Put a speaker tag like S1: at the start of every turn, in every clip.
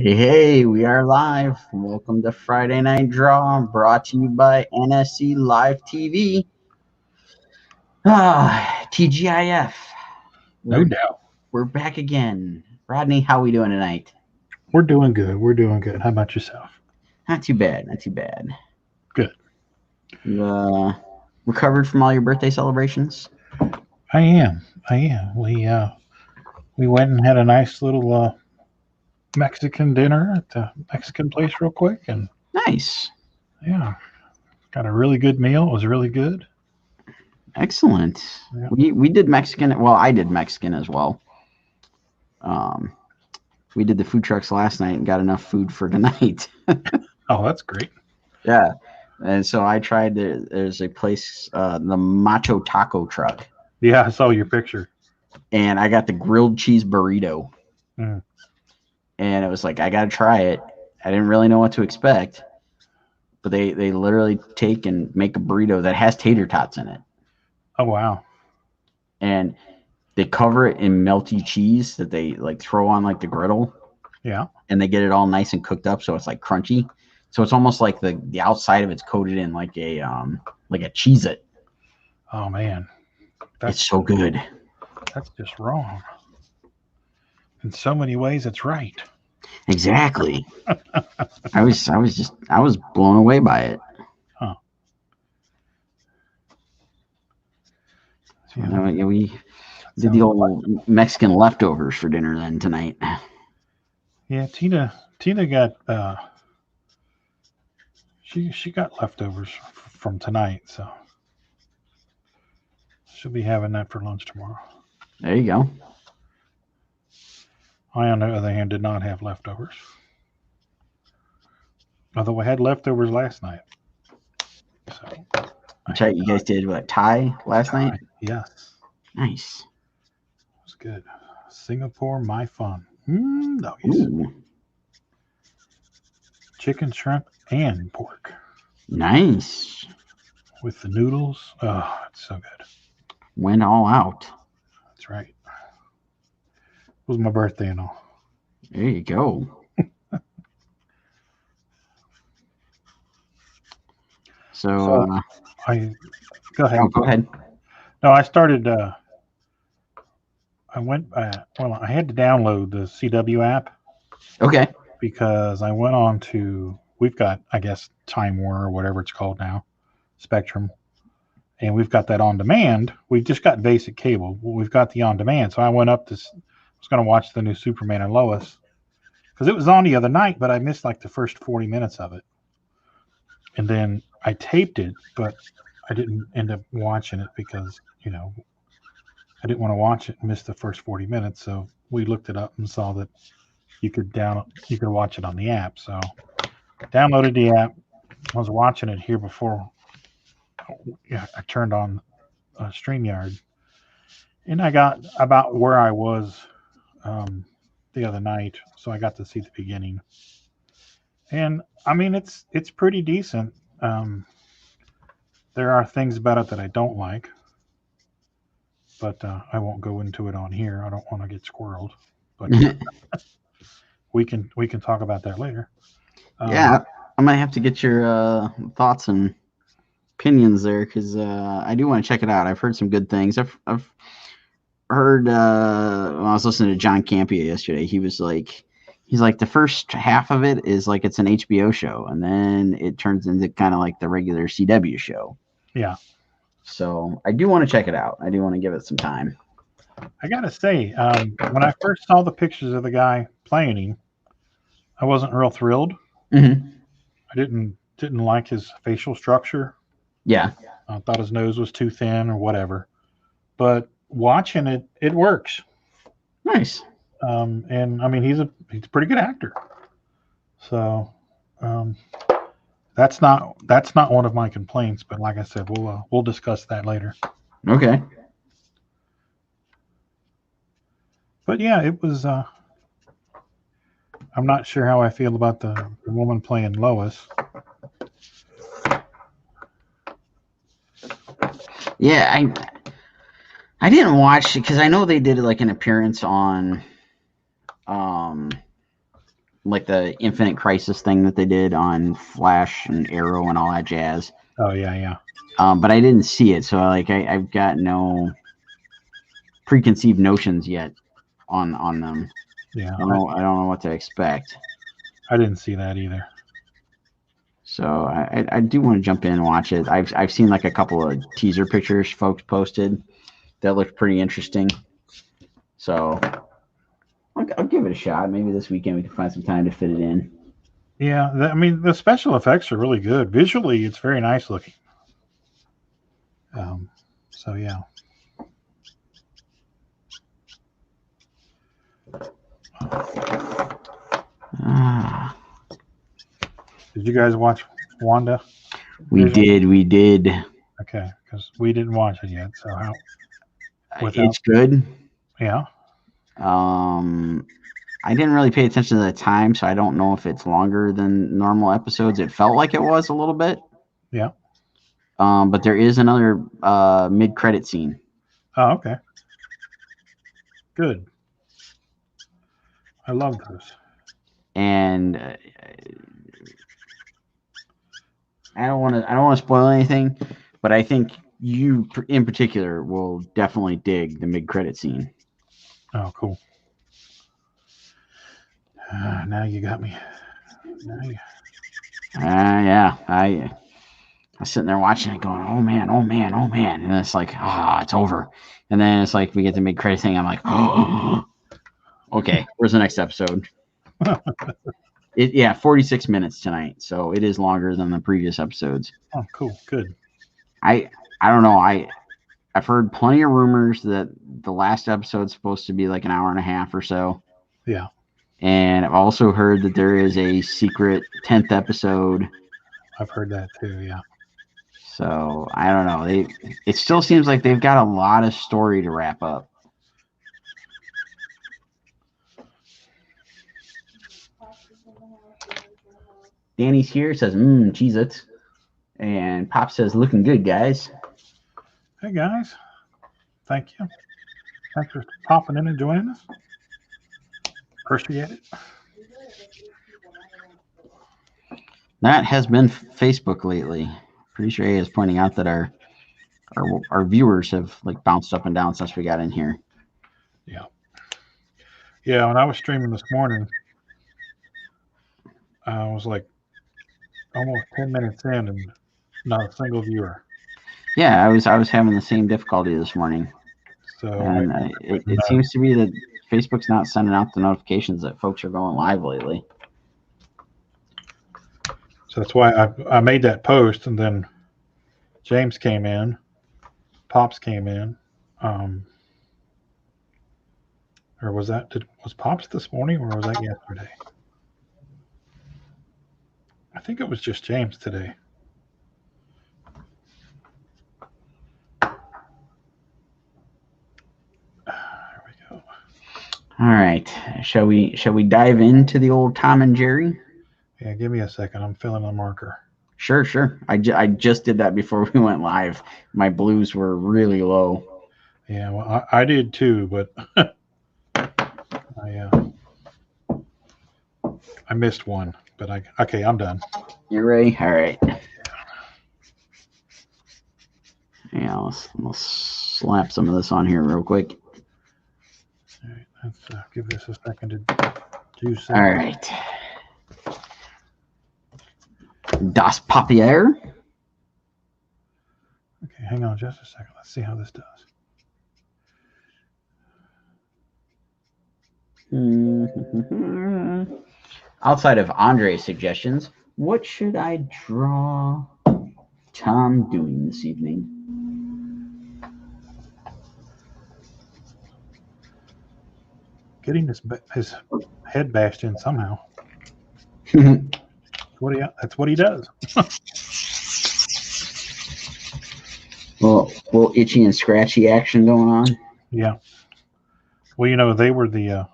S1: Hey, we are live. Welcome to Friday Night Draw, brought to you by NSC Live TV. TGIF.
S2: No doubt.
S1: We're back again. Rodney, how we doing tonight?
S2: We're doing good. We're doing good. How about yourself?
S1: Not too bad, not too bad.
S2: Good.
S1: You recovered from all your birthday celebrations?
S2: I am. We went and had a nice little Mexican dinner at the Mexican place real quick, and
S1: Nice.
S2: yeah, got a really good meal. It was really good.
S1: Excellent.
S2: Yeah.
S1: We did Mexican. Well, I did Mexican as well. We did the food trucks last night and got enough food for tonight.
S2: Oh, that's great.
S1: Yeah. And so I tried. There's a place, the Macho Taco Truck,
S2: Yeah, I saw your picture.
S1: and I got the grilled cheese burrito.
S2: Mm.
S1: And it was like, I got to try it. I didn't really know what to expect, but they literally take and make a burrito that has tater tots in it,
S2: Oh, wow.
S1: and they cover it in melty cheese that they like throw on like the griddle,
S2: Yeah.
S1: and they get it all nice and cooked up so it's like crunchy. So it's almost like the outside of it's coated in like a Cheez-It.
S2: Oh man,
S1: It's so good.
S2: that's just wrong. In so many ways, it's right.
S1: Exactly. I was blown away by it.
S2: Huh.
S1: So, we did the old Mexican leftovers for dinner then tonight.
S2: Yeah, Tina got she got leftovers from tonight, so she'll be having that for lunch tomorrow.
S1: There you go.
S2: I, on the other hand, did not have leftovers. Although I had leftovers last night. So
S1: Chat, you guys did what, Thai last night?
S2: Yes.
S1: Nice.
S2: It was good. Singapore, my fun. Doggies.
S1: Ooh,
S2: Chicken, shrimp, and pork
S1: nice.
S2: with the noodles. Oh, it's so good.
S1: Went all out.
S2: That's right. It was my birthday and all.
S1: There you go. So,
S2: I go ahead.
S1: go ahead.
S2: No, I started. I went. Well, I had to download the CW app
S1: Okay.
S2: because I went on to. We've got, I guess, Time Warner or whatever it's called now, Spectrum, and we've got that on demand. We just got basic cable. Well, we've got the on demand, so I went up to. I was going to watch the new Superman and Lois because it was on the other night, but I missed like the first 40 minutes of it, and then I taped it, but I didn't end up watching it because I didn't want to watch it and miss the first 40 minutes. So we looked it up and saw that you could watch it on the app. So downloaded the app. I was watching it here before I turned on StreamYard, and I got about where I was the other night, so I got to see the beginning. And I mean, it's pretty decent. There are things about it that I don't like, but I won't go into it on here. I don't want to get squirreled, but we can talk about that later.
S1: Yeah, I might have to get your thoughts and opinions there because I do want to check it out. I've heard some good things. I've heard when I was listening to John Campea yesterday. He's like the first half of it is like it's an HBO show, and then it turns into kind of like the regular CW show.
S2: Yeah.
S1: So I do want to check it out. I do want to give it some time.
S2: I gotta say, when I first saw the pictures of the guy playing him, I wasn't real thrilled.
S1: Mm-hmm.
S2: I didn't like his facial structure.
S1: Yeah.
S2: I thought his nose was too thin or whatever. But watching it, it works.
S1: Nice.
S2: And I mean, he's a pretty good actor. So that's not one of my complaints. But like I said, we'll discuss that later.
S1: Okay.
S2: But yeah, it was. I'm not sure how I feel about the woman playing Lois.
S1: Yeah, I didn't watch it because I know they did like an appearance on like the Infinite Crisis thing that they did on Flash and Arrow and all that jazz.
S2: Oh yeah.
S1: But I didn't see it, so I've got no preconceived notions yet on them.
S2: Yeah.
S1: I don't know what to expect.
S2: I didn't see that either.
S1: So I do want to jump in and watch it. I've seen like a couple of teaser pictures folks posted that looked pretty interesting. So I'll give it a shot. Maybe this weekend we can find some time to fit it in.
S2: Yeah, I mean the special effects are really good. Visually, it's very nice looking. So yeah. Did you guys watch Wanda?
S1: We did.
S2: Okay, because we didn't watch it yet. So how?
S1: It's good.
S2: Yeah.
S1: I didn't really pay attention to the time, so I don't know if it's longer than normal episodes. It felt like it was a little bit.
S2: Yeah.
S1: But there is another mid-credit scene.
S2: Oh, okay. Good. I love those.
S1: And I don't want to spoil anything, but I think you in particular will definitely dig the mid-credit scene.
S2: Oh, cool. Now you got me.
S1: Yeah. I was sitting there watching it going, oh man. And it's like, it's over. And then it's like we get the mid-credit thing. I'm like, oh, okay, where's the next episode? 46 minutes tonight. So it is longer than the previous episodes.
S2: Oh, cool. Good.
S1: I don't know. I've heard plenty of rumors that the last episode's supposed to be like an hour and a half or so.
S2: Yeah.
S1: And I've also heard that there is a secret 10th episode.
S2: I've heard that too, yeah.
S1: So I don't know. It still seems like they've got a lot of story to wrap up. Danny's here, says, Cheez-Its. And Pop says, looking good, guys.
S2: Hey, guys. Thank you. Thanks for popping in and joining us. Appreciate it.
S1: That has been Facebook lately. Pretty sure he is pointing out that our viewers have like bounced up and down since we got in here.
S2: Yeah. Yeah, when I was streaming this morning, I was like almost 10 minutes in and not a single viewer.
S1: Yeah, I was having the same difficulty this morning.
S2: So
S1: and it seems to be that Facebook's not sending out the notifications that folks are going live lately.
S2: So that's why I made that post, and then James came in, Pops came in, or was Pops this morning, or was that yesterday? I think it was just James today. There we go.
S1: All right, shall we dive into the old Tom and Jerry?
S2: Yeah, give me a second. I'm filling a marker.
S1: Sure. I just did that before we went live. My blues were really low.
S2: Yeah, well, I did too, but I missed one. But okay, I'm done.
S1: You ready? All right. Yeah, let's slap some of this on here real quick.
S2: All right, let's give this a second to do so.
S1: All right. Das Papier.
S2: Okay, hang on just a second. Let's see how this does.
S1: Outside of Andre's suggestions, what should I draw Tom doing this evening?
S2: Getting his head bashed in somehow. That's what he does.
S1: Well, itchy and scratchy action going on.
S2: Yeah. Well, they were the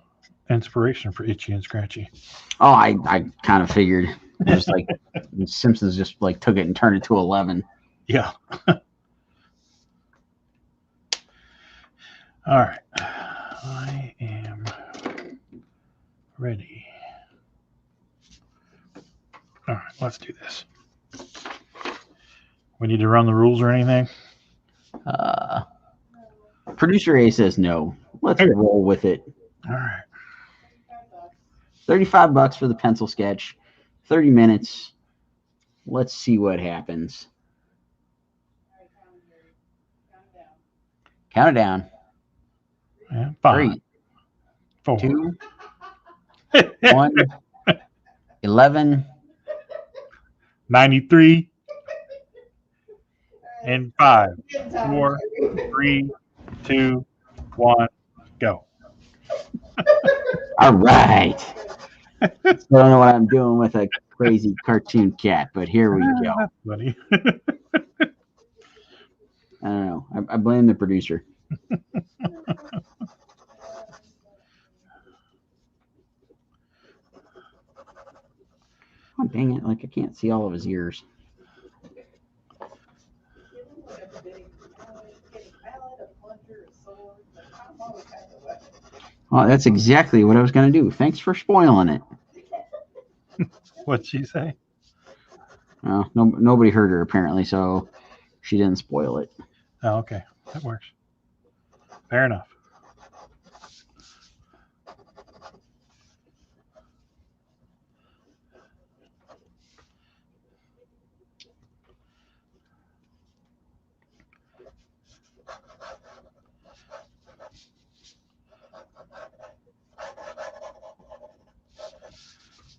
S2: inspiration for Itchy and Scratchy.
S1: Oh, I kind of figured. Just like Simpsons just like took it and turned it to 11.
S2: Yeah. All right. I am ready. All right, let's do this. We need to run the rules or anything?
S1: Producer A says no. Let's
S2: Okay.
S1: roll with it.
S2: All right.
S1: $35 for the pencil sketch. 30 minutes. Let's see what happens. Count it down.
S2: Yeah, 5,
S1: 3,
S2: 4,
S1: 2, 1, 11.
S2: 93, and 5, 4, 3, 2, 1, go.
S1: All right. Still don't know what I'm doing with a crazy cartoon cat, but here we go.
S2: That's funny.
S1: I don't know. I blame the producer. Oh, dang it. Like, I can't see all of his ears. Oh, that's exactly what I was going to do. Thanks for spoiling it.
S2: What'd she say?
S1: No, nobody heard her, apparently, so she didn't spoil it.
S2: Oh, okay. That works. Fair enough.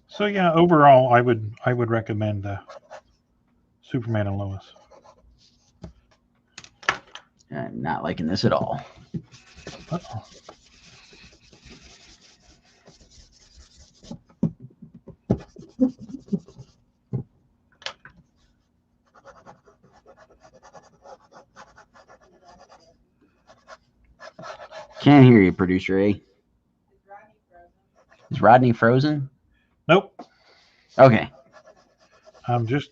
S2: So yeah, overall, I would recommend Superman and Lois.
S1: I'm not liking this at all.
S2: Uh-oh.
S1: Can't hear you, producer A. Is Rodney frozen?
S2: Nope.
S1: Okay.
S2: I'm just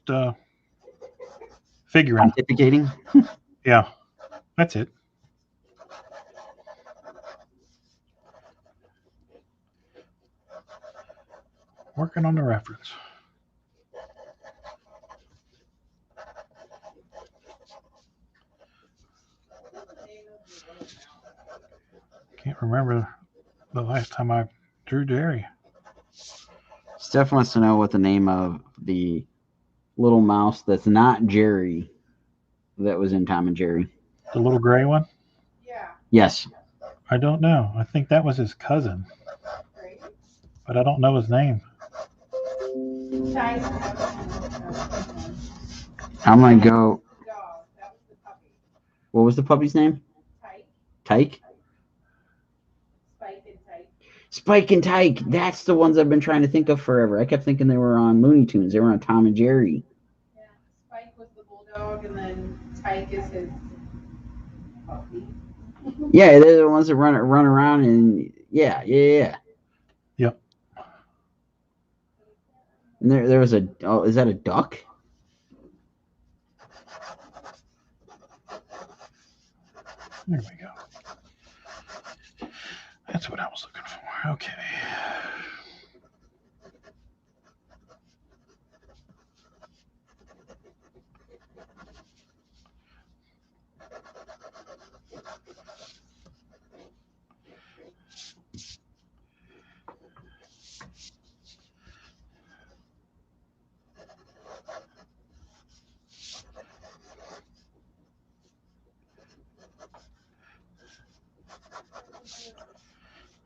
S2: figuring.
S1: Pontificating?
S2: Yeah, that's it. Working on the reference. Can't remember the last time I drew Jerry.
S1: Steph wants to know what the name of the little mouse that's not Jerry that was in Tom and Jerry.
S2: The little gray one?
S1: Yes.
S2: I don't know. I think that was his cousin. But I don't know his name.
S1: I'm going to go. What was the puppy's name? Tyke? Spike and Tyke. That's the ones I've been trying to think of forever. I kept thinking they were on Looney Tunes. They were on Tom and Jerry.
S3: Yeah, Spike was the bulldog, and then Tyke is his puppy.
S1: Yeah, they're the ones that run around and yeah.
S2: Yep.
S1: And there was a. Oh, is that a duck?
S2: There we go. That's what I was looking for. Okay.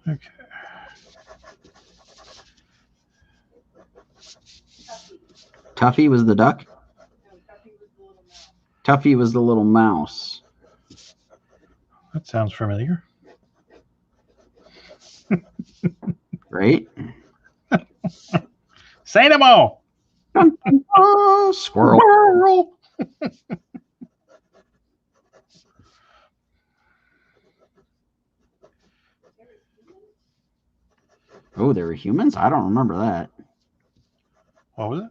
S2: Okay.
S1: Tuffy was the duck? Tuffy was the little mouse.
S2: That sounds familiar.
S1: Right?
S2: Say them all.
S1: Oh, squirrel.
S2: Squirrel.
S1: Oh, there were humans? I don't remember that.
S2: What was it?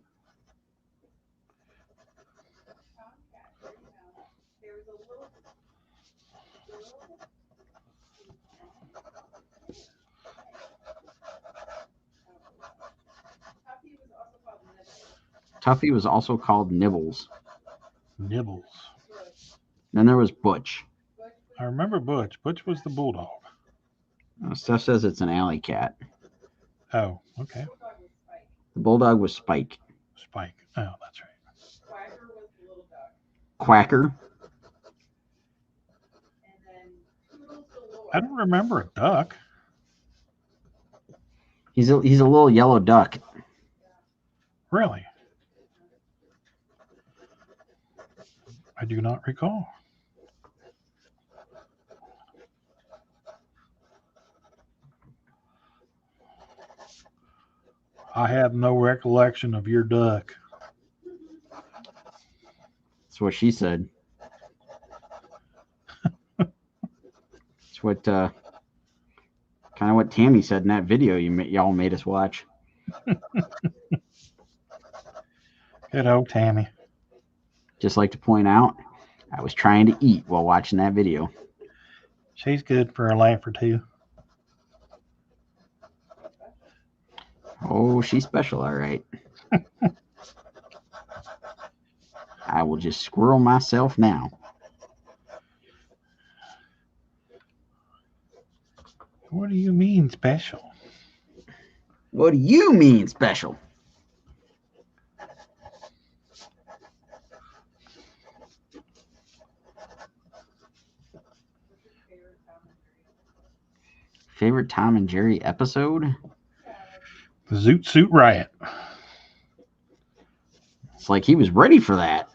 S1: Tuffy was also called Nibbles.
S2: Nibbles.
S1: Then there was Butch.
S2: I remember Butch. Butch was the bulldog.
S1: Steph says it's an alley cat.
S2: Oh, okay.
S1: The bulldog was Spike.
S2: Spike. Oh, that's right.
S3: Quacker was the little duck.
S1: Quacker.
S3: And then Toodles the Lord.
S2: I don't remember a duck.
S1: He's a little yellow duck.
S2: Really? I do not recall. I have no recollection of your duck.
S1: That's what she said. It's what kind of what Tammy said in that video y'all made us watch.
S2: Good old Tammy.
S1: Just like to point out, I was trying to eat while watching that video.
S2: She's good for a laugh or two.
S1: Oh, she's special, all right. I will just squirrel myself now.
S2: What do you mean special?
S1: What do you mean special? Favorite Tom and Jerry episode?
S2: The Zoot Suit Riot.
S1: It's like he was ready for that.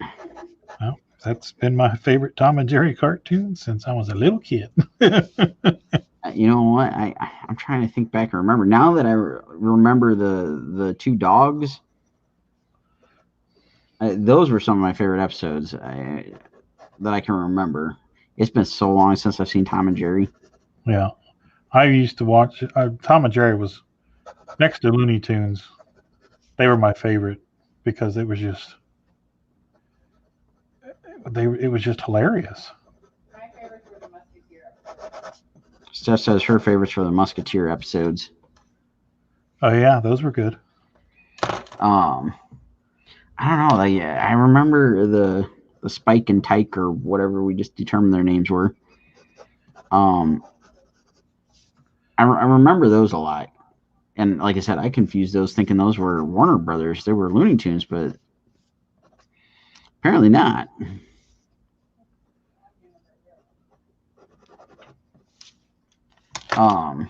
S2: Well, that's been my favorite Tom and Jerry cartoon since I was a little kid.
S1: You know what? I'm trying to think back and remember. Now that I remember the two dogs, those were some of my favorite episodes that I can remember. It's been so long since I've seen Tom and Jerry.
S2: Yeah. I used to watch Tom and Jerry was next to Looney Tunes. They were my favorite because it was just hilarious.
S3: My favorites were the Musketeer episodes.
S1: Steph says her favorites were the Musketeer episodes.
S2: Oh yeah, those were good.
S1: I don't know. I remember the Spike and Tyke or whatever we just determined their names were. I remember those a lot. And like I said, I confused those thinking those were Warner Brothers. They were Looney Tunes, but apparently not. I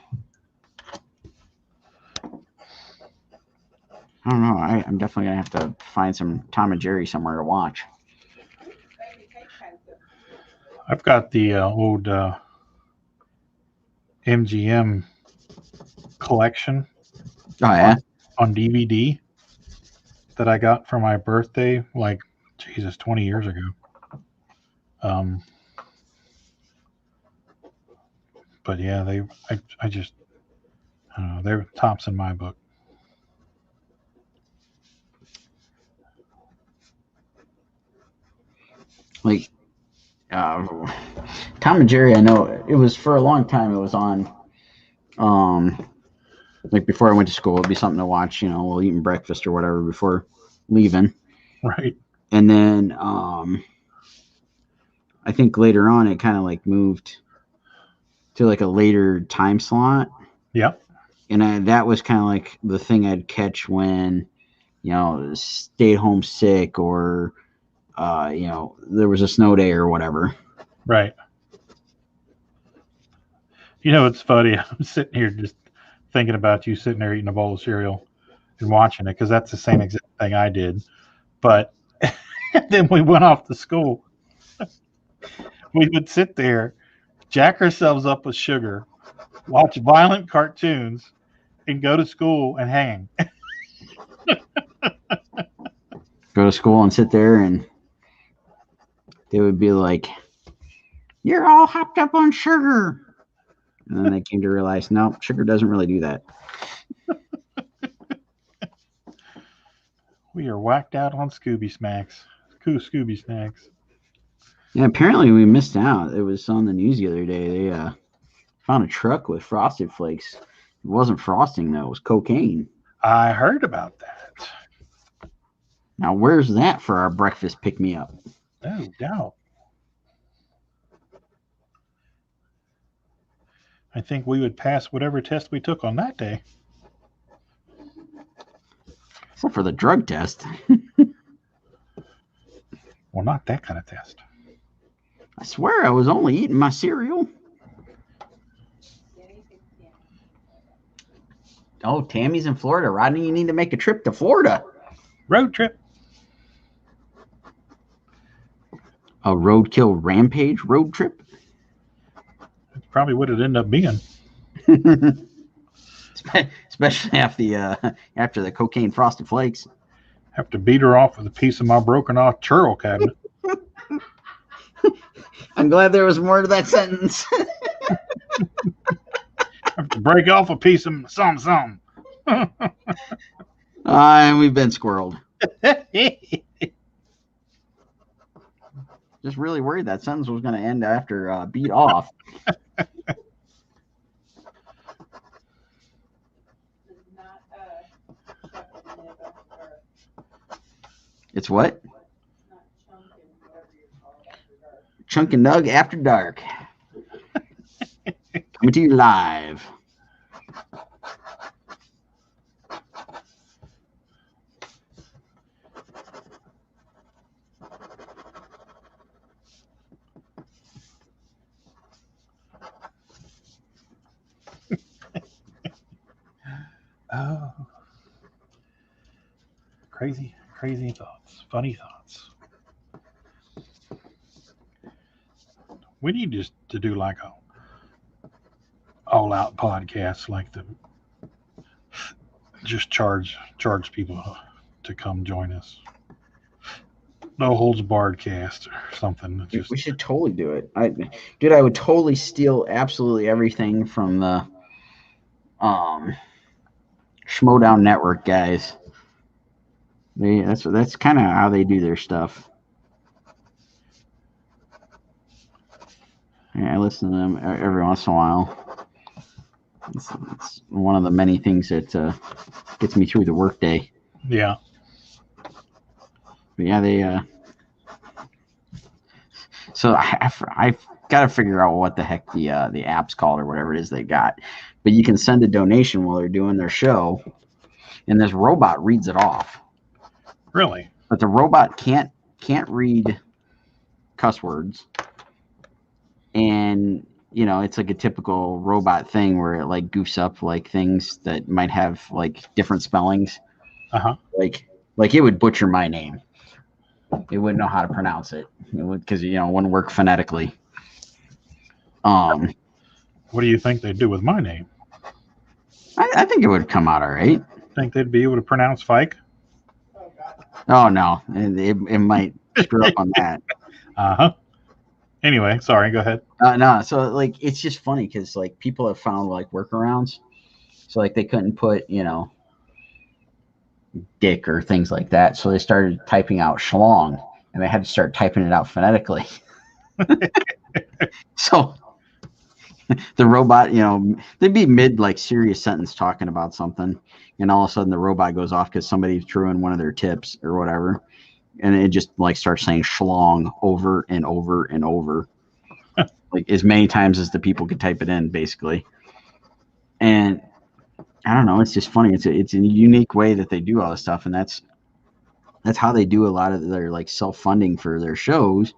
S1: don't know. I'm definitely gonna have to find some Tom and Jerry somewhere to watch.
S2: I've got the old MGM collection.
S1: Oh yeah.
S2: On DVD that I got for my birthday, like Jesus, 20 years ago. But yeah, I just I don't know, they're tops in my book.
S1: Like Tom and Jerry, I know it was for a long time. It was on, like before I went to school, it'd be something to watch. You know, while eating breakfast or whatever before leaving.
S2: Right.
S1: And then I think later on it kind of like moved to like a later time slot.
S2: Yep.
S1: And that was kind of like the thing I'd catch when, you know, stayed home sick or, you know, there was a snow day or whatever.
S2: Right. You know, it's funny. I'm sitting here just thinking about you sitting there eating a bowl of cereal and watching it because that's the same exact thing I did. But then we went off to school. We would sit there, jack ourselves up with sugar, watch violent cartoons, and go to school and hang.
S1: Go to school and sit there, and they would be like, "You're all hopped up on sugar." And then they came to realize, no, sugar doesn't really do that.
S2: We are whacked out on Scooby Snacks. Scooby Snacks.
S1: Yeah, apparently we missed out. It was on the news the other day. They found a truck with Frosted Flakes. It wasn't frosting, though. It was cocaine.
S2: I heard about that.
S1: Now, where's that for our breakfast pick-me-up?
S2: No doubt. I think we would pass whatever test we took on that day.
S1: Except for the drug test.
S2: Well, not that kind of test.
S1: I swear I was only eating my cereal. Oh, Tammy's in Florida. Rodney, you need to make a trip to Florida.
S2: Road trip.
S1: A roadkill rampage road trip?
S2: That's probably what it ended up being.
S1: Especially after the cocaine frosted flakes.
S2: Have to beat her off with a piece of my broken off churl cabinet.
S1: I'm glad there was more to that sentence.
S2: Have to break off a piece of some.
S1: And we've been squirreled. Just really worried that sentence was going to end after beat off. It's what? Chunk and Nug After Dark. Coming to you live.
S2: Oh. Crazy thoughts. Funny thoughts. We need just to do like a all-out podcast, like the just charge people to come join us. No holds barred cast or something. Just
S1: we should totally do it. I would totally steal absolutely everything from the Schmodown Network guys. That's kind of how they do their stuff. I listen to them every once in a while. It's one of the many things that gets me through the workday.
S2: Yeah.
S1: But yeah, they. So I've got to figure out what the heck the app's called or whatever it is they got. But you can send a donation while they're doing their show, and this robot reads it off.
S2: Really?
S1: But the robot can't read cuss words. And, you know, it's like a typical robot thing where it like goofs up like things that might have like different spellings.
S2: Uh-huh.
S1: Like it would butcher my name. It wouldn't know how to pronounce it. It would, because, you know, it wouldn't work phonetically.
S2: What do you think they'd do with my name?
S1: I think it would come out all right.
S2: Think they'd be able to pronounce Fike?
S1: Oh, no. It might screw up on that.
S2: Uh-huh. Anyway, sorry, go ahead.
S1: No, so like it's just funny because like people have found like workarounds. So like they couldn't put, you know, dick or things like that. So they started typing out schlong, and they had to start typing it out phonetically. So the robot, you know, they'd be mid like serious sentence talking about something, and all of a sudden the robot goes off because somebody threw in one of their tips or whatever. And it just like starts saying schlong over and over and over, like as many times as the people could type it in, basically. And I don't know, it's just funny. It's a unique way that they do all this stuff, and that's how they do a lot of their like self-funding for their shows.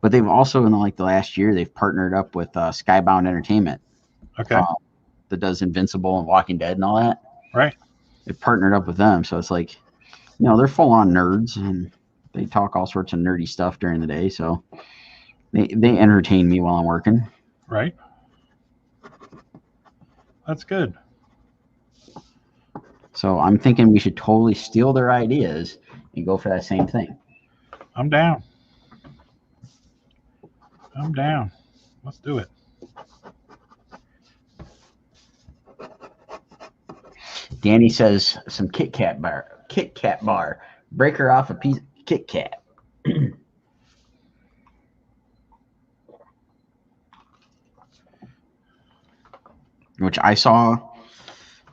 S1: But they've also in like the last year they've partnered up with Skybound Entertainment,
S2: Okay.
S1: that does Invincible and Walking Dead and all that.
S2: Right.
S1: They've partnered up with them, so it's like, you know, they're full on nerds and they talk all sorts of nerdy stuff during the day, so they entertain me while I'm working.
S2: Right. That's good.
S1: So I'm thinking we should totally steal their ideas and go for that same thing.
S2: I'm down. Let's do it.
S1: Danny says some Kit Kat bar. Break her off a piece of Kit Kat. Which I saw.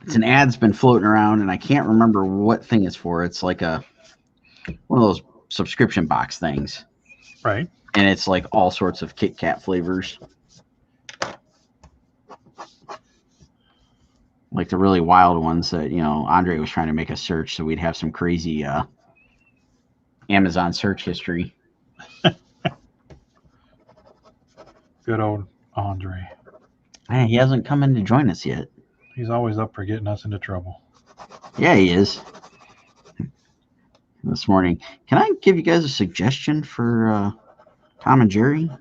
S1: It's an ad's been floating around, and I can't remember what thing it's for. It's like one one of those subscription box things,
S2: Right.
S1: and it's like all sorts of Kit Kat flavors, like the really wild ones that Andre was trying to make us search, so we'd have some crazy Amazon search history.
S2: Good old Andre.
S1: Man, he hasn't come in to join us yet.
S2: He's always up for getting us into trouble.
S1: Yeah, he is. This morning, can I give you guys a suggestion for Tom and Jerry?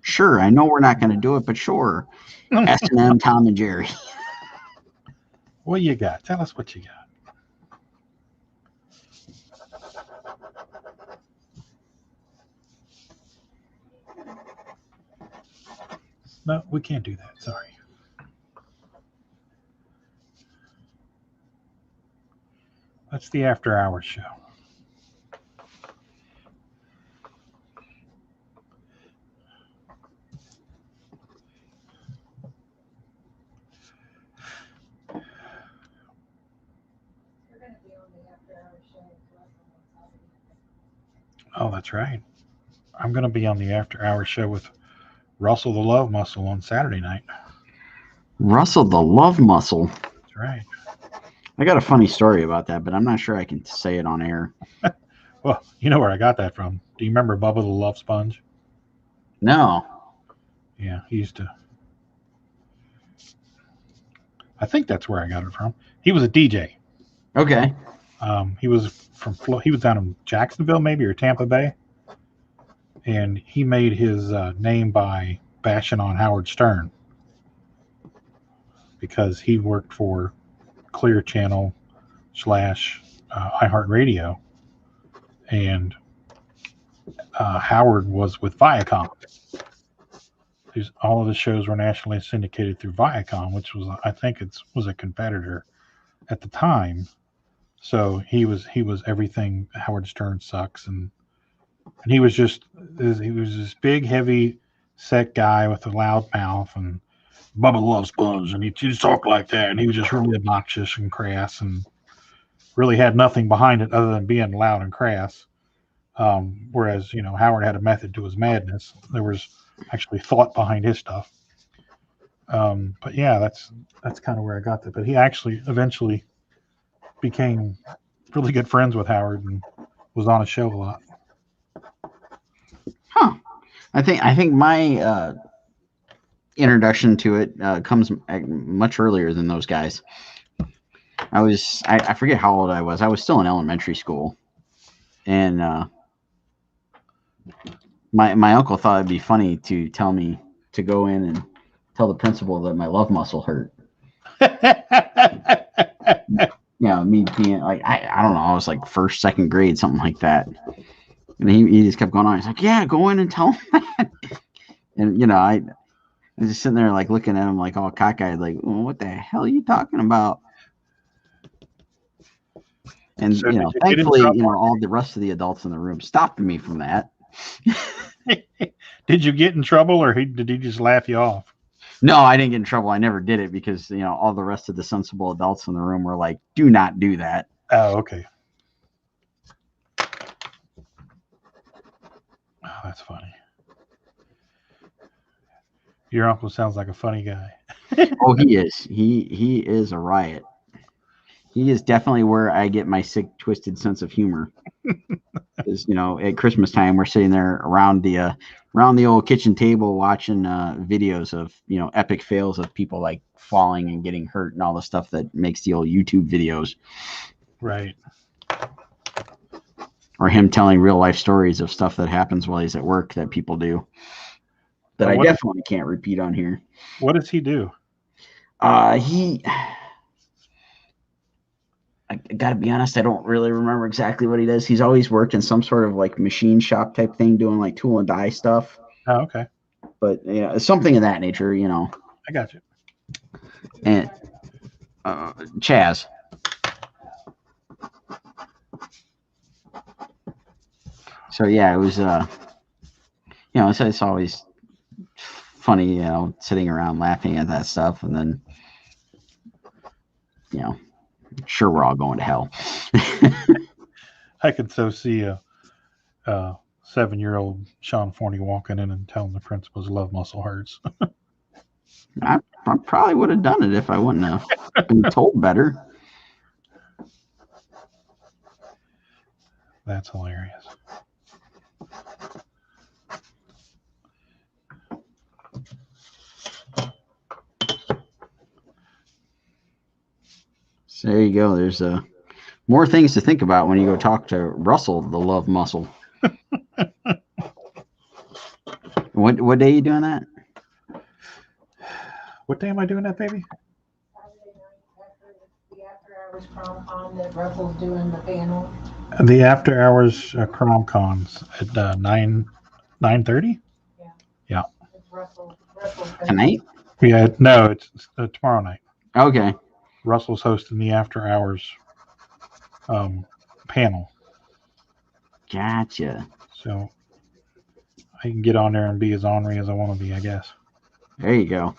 S1: Sure, I know we're not going to do it, but sure. S&M Tom and Jerry.
S2: What you got? Tell us what you got. No, we can't do that. Sorry. That's the after hours show. Oh, that's right. I'm going to be on the after hours show with Russell the Love Muscle on Saturday night.
S1: Russell the Love Muscle.
S2: That's right.
S1: I got a funny story about that, but I'm not sure I can say it on air.
S2: Well, you know where I got that from. Do you remember Bubba the Love Sponge?
S1: No.
S2: Yeah, he used to. I think that's where I got it from. He was a DJ.
S1: Okay.
S2: He was he was down in Jacksonville, maybe, or Tampa Bay, and he made his name by bashing on Howard Stern because he worked for Clear Channel / iHeartRadio, and Howard was with Viacom. All of the shows were nationally syndicated through Viacom, which was, I think, was a competitor at the time. So he was everything Howard Stern sucks, and he was this big, heavy set guy with a loud mouth, and Bubba loves Sponge, and he just talked like that, and he was just really obnoxious and crass, and really had nothing behind it other than being loud and crass. Whereas Howard had a method to his madness. There was actually thought behind his stuff. But yeah, that's kind of where I got that. But he actually eventually became really good friends with Howard and was on a show a lot.
S1: Huh. I think my introduction to it comes much earlier than those guys. I forget how old I was. I was still in elementary school, and my uncle thought it'd be funny to tell me to go in and tell the principal that my love muscle hurt. Me being like, I don't know, I was like first, second grade, something like that. And he just kept going on. He's like, yeah, go in and tell him that. And, I was just sitting there like looking at him like all cockeyed, like, well, what the hell are you talking about? And,
S2: So
S1: thankfully, all the rest of the adults in the room stopped me from that.
S2: Did you get in trouble, or did he just laugh you off?
S1: No, I didn't get in trouble. I never did it because, all the rest of the sensible adults in the room were like, do not do that.
S2: Oh, okay. Oh, that's funny. Your uncle sounds like a funny guy.
S1: Oh, he is. He is a riot. He is definitely where I get my sick, twisted sense of humor. Because at Christmas time, we're sitting there around the old kitchen table watching videos of epic fails of people like falling and getting hurt and all the stuff that makes the old YouTube videos.
S2: Right.
S1: Or him telling real life stories of stuff that happens while he's at work that people do. That I definitely can't repeat on here.
S2: What does he do?
S1: I gotta be honest, I don't really remember exactly what he does. He's always worked in some sort of like machine shop type thing, doing like tool and die stuff.
S2: Oh, okay.
S1: But something of that nature,
S2: I got you.
S1: And Chaz. So yeah, it was it's always funny, sitting around laughing at that stuff, and then sure we're all going to hell.
S2: I could so see 7-year-old Sean Forney walking in and telling the principal his love muscle hurts.
S1: I probably would have done it if I wouldn't have been told better.
S2: That's hilarious.
S1: So there you go. There's more things to think about when you go talk to Russell, the love muscle. What day are you doing that?
S2: What day am I doing that, baby?
S4: Saturday night after the after hours prom con that Russell's doing the panel.
S2: The after hours crom cons at 9:30. Yeah.
S4: It's Russell's
S1: Tonight?
S2: Yeah. No, it's tomorrow night.
S1: Okay.
S2: Russell's hosting the after hours panel,
S1: Gotcha.
S2: so I can get on there and be as ornery as I want to be, I guess.
S1: There you go.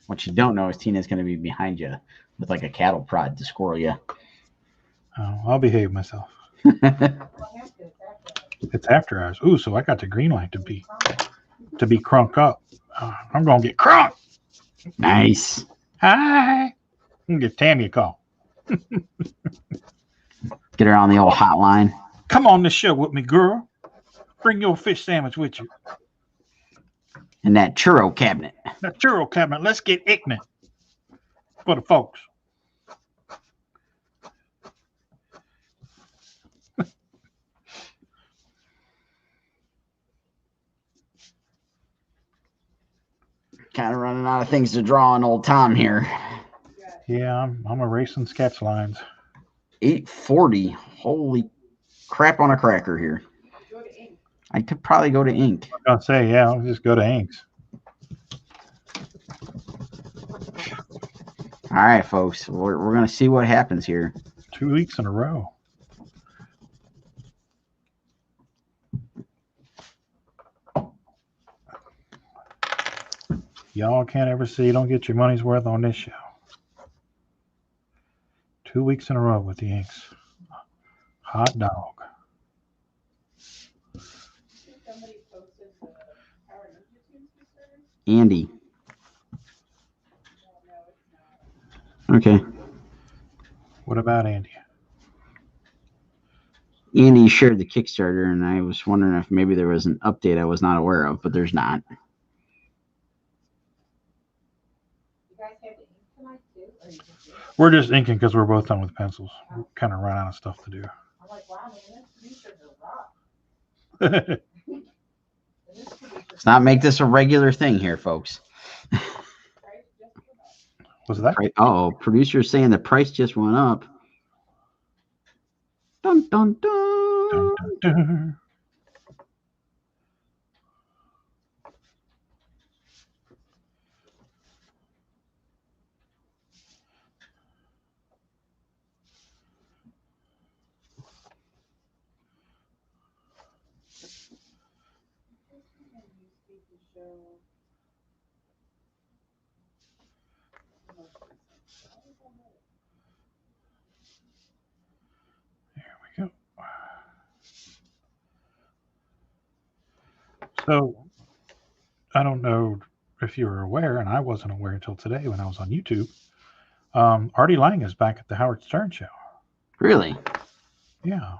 S1: What you don't know is Tina's going to be behind you with like a cattle prod to squirrel you.
S2: I'll behave myself. It's after hours. Ooh, so I got the green light to be crunk up. I'm gonna get crunk.
S1: Nice.
S2: Hi. I'm gonna give Tammy a call.
S1: Get her on the old hotline.
S2: Come on this show with me, girl. Bring your fish sandwich with you.
S1: In that churro cabinet.
S2: The churro cabinet. Let's get ignorant for the folks.
S1: Kind of running out of things to draw on old Tom here.
S2: Yeah, I'm erasing sketch lines.
S1: 8:40. Holy crap on a cracker here.
S3: Go to ink.
S1: I could probably go to ink.
S2: I'm gonna say, yeah, I'll just go to inks.
S1: All right, folks. We're going to see what happens here.
S2: 2 weeks in a row. Y'all can't ever see, don't get your money's worth on this show. 2 weeks in a row with the inks. Hot dog.
S3: Somebody posted the Power Ninja Tunes stickers.
S1: Andy.
S3: No, it's not.
S1: Okay.
S2: What about Andy?
S1: Andy shared the Kickstarter, and I was wondering if maybe there was an update I was not aware of, but there's not.
S4: You guys have the ink tonight too? Or you just
S2: We're just inking because we're both done with pencils. We kind of run out of stuff to do.
S4: I'm like, wow, man, this producer's a rock. And this producer's
S1: Let's not make this a regular thing here, folks.
S3: Right? Just for that.
S2: Was that?
S1: Oh, producer's saying the price just went up. Dun, dun, dun.
S2: Dun, dun, dun. There we go. So, I don't know if you were aware, and I wasn't aware until today when I was on YouTube. Artie Lang is back at the Howard Stern Show.
S1: Really?
S2: Yeah.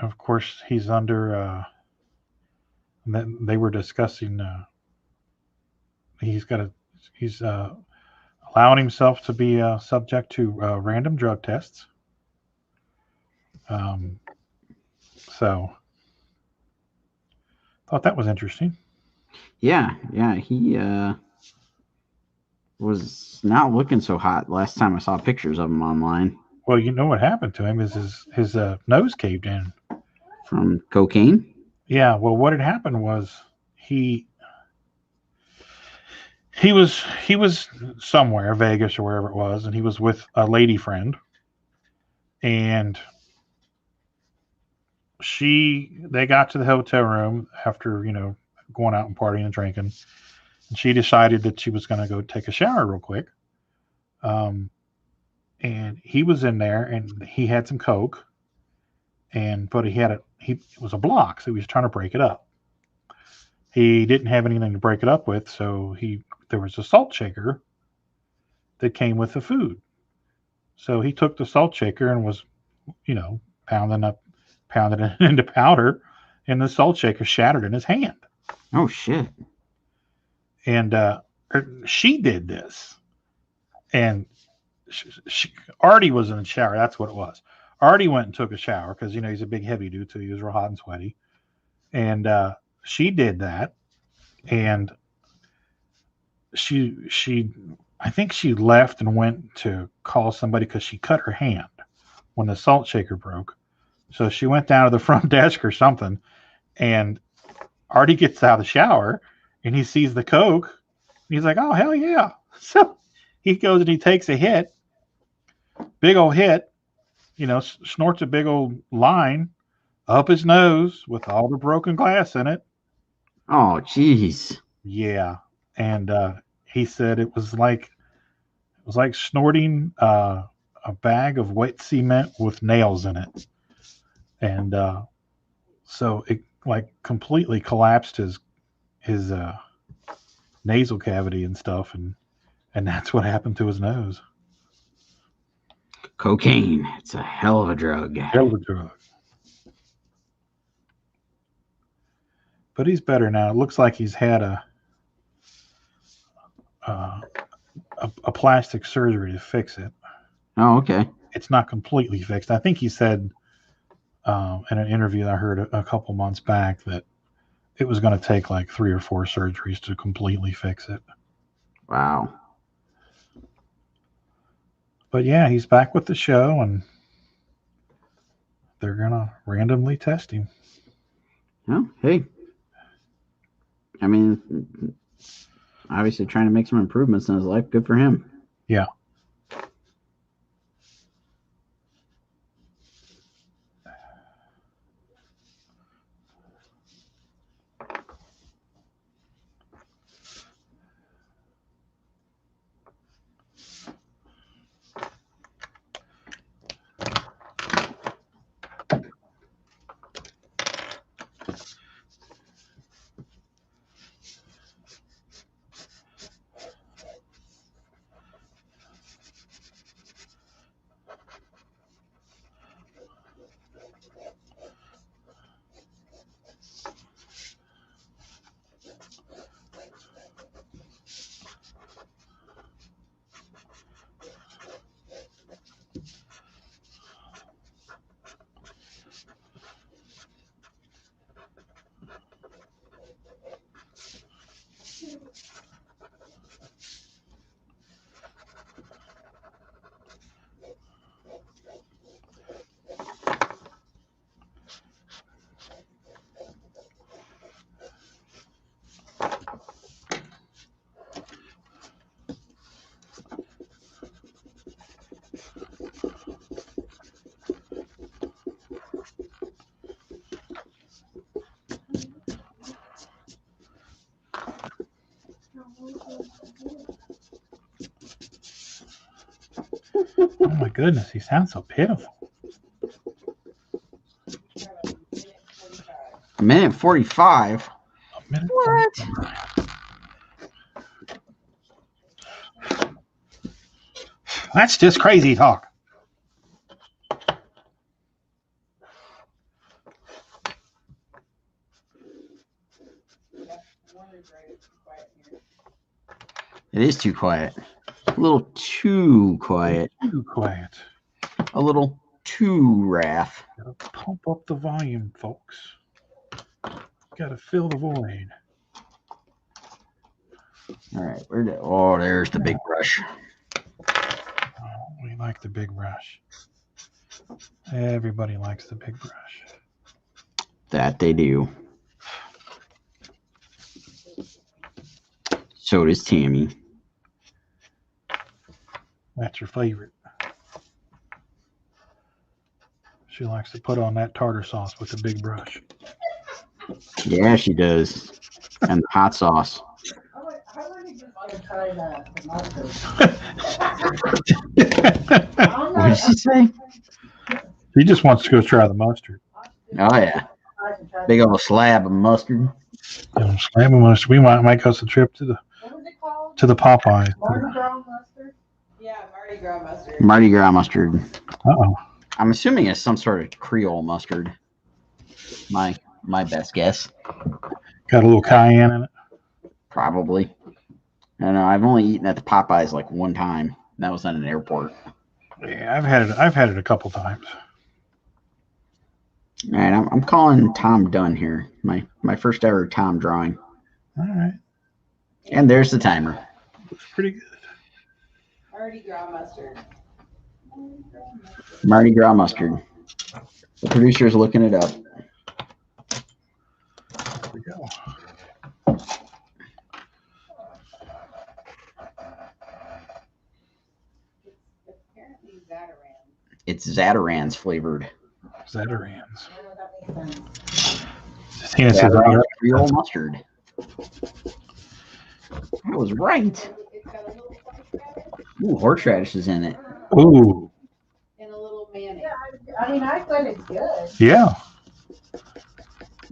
S2: Of course, he's under. They were discussing. He's allowing himself to be subject to random drug tests. So, thought that was interesting.
S1: Yeah. He was not looking so hot last time I saw pictures of him online.
S2: Well, you know what happened to him is his nose caved in.
S1: From cocaine?
S2: Yeah. Well, what had happened was he was somewhere, Vegas or wherever it was, and he was with a lady friend, and they got to the hotel room after going out and partying and drinking, and she decided that she was going to go take a shower real quick. and he was in there, and he had some Coke, but it was a block, so he was trying to break it up. He didn't have anything to break it up with, so there was a salt shaker that came with the food. So he took the salt shaker and was, pounding it into powder, and the salt shaker shattered in his hand.
S1: Oh shit.
S2: And she did this, and Artie was in the shower. That's what it was. Artie went and took a shower because he's a big heavy dude, so he was real hot and sweaty. And she did that, and I think she left and went to call somebody because she cut her hand when the salt shaker broke. So she went down to the front desk or something, and Artie gets out of the shower and he sees the Coke. And he's like, "Oh, hell yeah." So he goes and he takes a hit, big old hit, snorts a big old line up his nose with all the broken glass in it.
S1: Oh, jeez.
S2: Yeah. And he said it was like snorting a bag of wet cement with nails in it. And so it completely collapsed his nasal cavity and stuff, and that's what happened to his nose.
S1: Cocaine. It's a hell of a drug.
S2: Hell of a drug. But he's better now. It looks like he's had a plastic surgery to fix it.
S1: Oh, okay.
S2: It's not completely fixed. I think he said in an interview that I heard a couple months back that it was going to take like 3 or 4 surgeries to completely fix it.
S1: Wow.
S2: But yeah, he's back with the show, and they're going to randomly test him.
S1: Well, hey. I mean, obviously trying to make some improvements in his life. Good for him.
S2: Yeah. Oh my goodness, he sounds so pitiful.
S1: A minute 45.
S2: A minute.
S1: What?
S2: 45. That's just crazy talk.
S1: It is too quiet. A little too quiet.
S2: Too quiet.
S1: A little too wrath.
S2: Gotta pump up the volume, folks. Gotta fill the void.
S1: All right, there's the big brush.
S2: Oh, we like the big brush. Everybody likes the big brush.
S1: That they do. So does Tammy.
S2: That's her favorite. She likes to put on that tartar sauce with the big brush.
S1: Yeah, she does. And the hot sauce.
S4: How many just like try the mustard.
S1: What did she say?
S2: He just wants to go try the mustard.
S1: Oh yeah, big old slab of mustard.
S2: Slam of mustard. We might go some trip to the
S4: What was it called?
S2: Popeyes.
S4: Mardi Gras mustard?
S3: Yeah, Mardi Gras mustard.
S1: Mardi Gras mustard.
S2: Uh-oh.
S1: I'm assuming it's some sort of Creole mustard. My best guess.
S2: Got a little cayenne in it.
S1: Probably. I don't know. I've only eaten at the Popeyes like one time. That was at an airport.
S2: Yeah, I've had it a couple times.
S1: All right, I'm calling Tom Dunn here. My first ever Tom drawing.
S2: All right.
S1: And there's the timer.
S2: Looks pretty good.
S3: Mardi Gras mustard.
S1: Mardi Gras mustard. The producer's looking it up.
S2: There we go.
S3: Apparently Zatarans.
S1: It's Zatarans flavored.
S2: Zatarans.
S4: I know that makes sense.
S2: Tina says,
S1: Zatarans Creole mustard. I was right.
S3: It's got a little horseradish
S1: Ooh, horseradish is in it.
S2: ooh,
S3: and a little mayonnaise.
S4: Yeah, I mean, I thought it's good.
S2: yeah.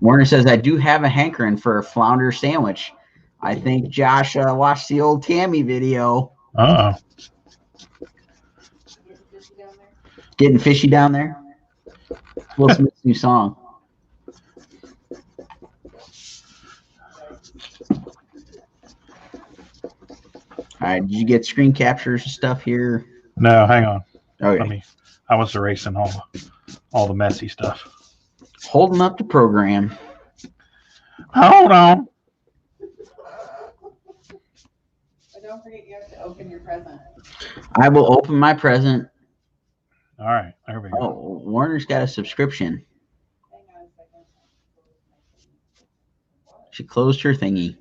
S1: Warner says, I do have a hankering for a flounder sandwich. I think Josh watched the old Tammy video.
S2: Uh-oh.
S1: Getting fishy down there? Will Smith's new song. All right, did you get screen captures and stuff here?
S2: No, hang on.
S1: Okay.
S2: I was erasing all the messy stuff.
S1: Holding up the program.
S2: Hold on.
S3: But don't forget you have to open your present.
S1: I will open my present.
S2: All right, there we go.
S1: Oh, Warner's got a subscription.
S3: Hang on a second.
S1: She closed her thingy.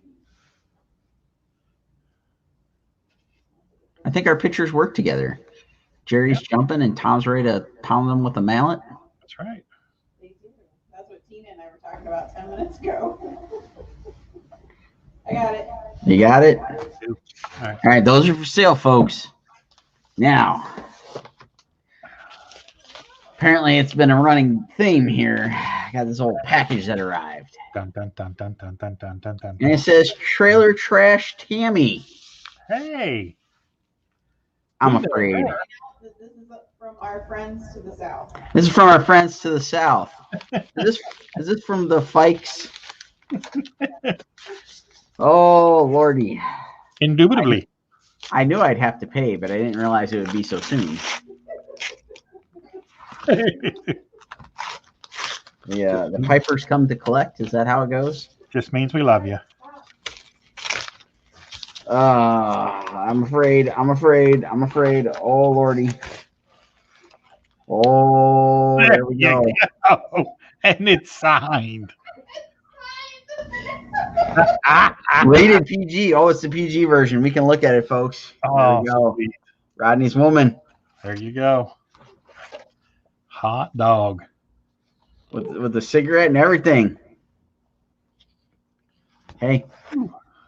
S1: I think our pictures work together. Jerry's jumping and Tom's ready to pound them with a mallet.
S2: That's right.
S3: They do. That's what Tina and I were talking about 10 minutes ago. I got it.
S1: You got it?
S2: All right.
S1: All right, those are for sale, folks. Now, apparently it's been a running theme here. I got this old package that arrived.
S2: Dun, dun, dun, dun, dun, dun, dun, dun, dun.
S1: And it says Trailer Trash Tammy.
S2: Hey.
S1: I'm afraid.
S3: This is from our friends to the south.
S1: This is from our friends to the south. Is this from the Fikes? Oh, Lordy.
S2: Indubitably.
S1: I knew I'd have to pay, but I didn't realize it would be so soon. Yeah, the Pipers come to collect. Is that how it goes?
S2: Just means we love you.
S1: I'm afraid. Oh, Lordy. Oh, there we go.
S2: Oh, and it's signed.
S1: Rated PG. Oh, it's the PG version. We can look at it, folks. There
S2: Oh,
S1: we go.
S2: sweet.
S1: Rodney's woman
S2: There you go. Hot dog.
S1: with the cigarette and everything. Hey,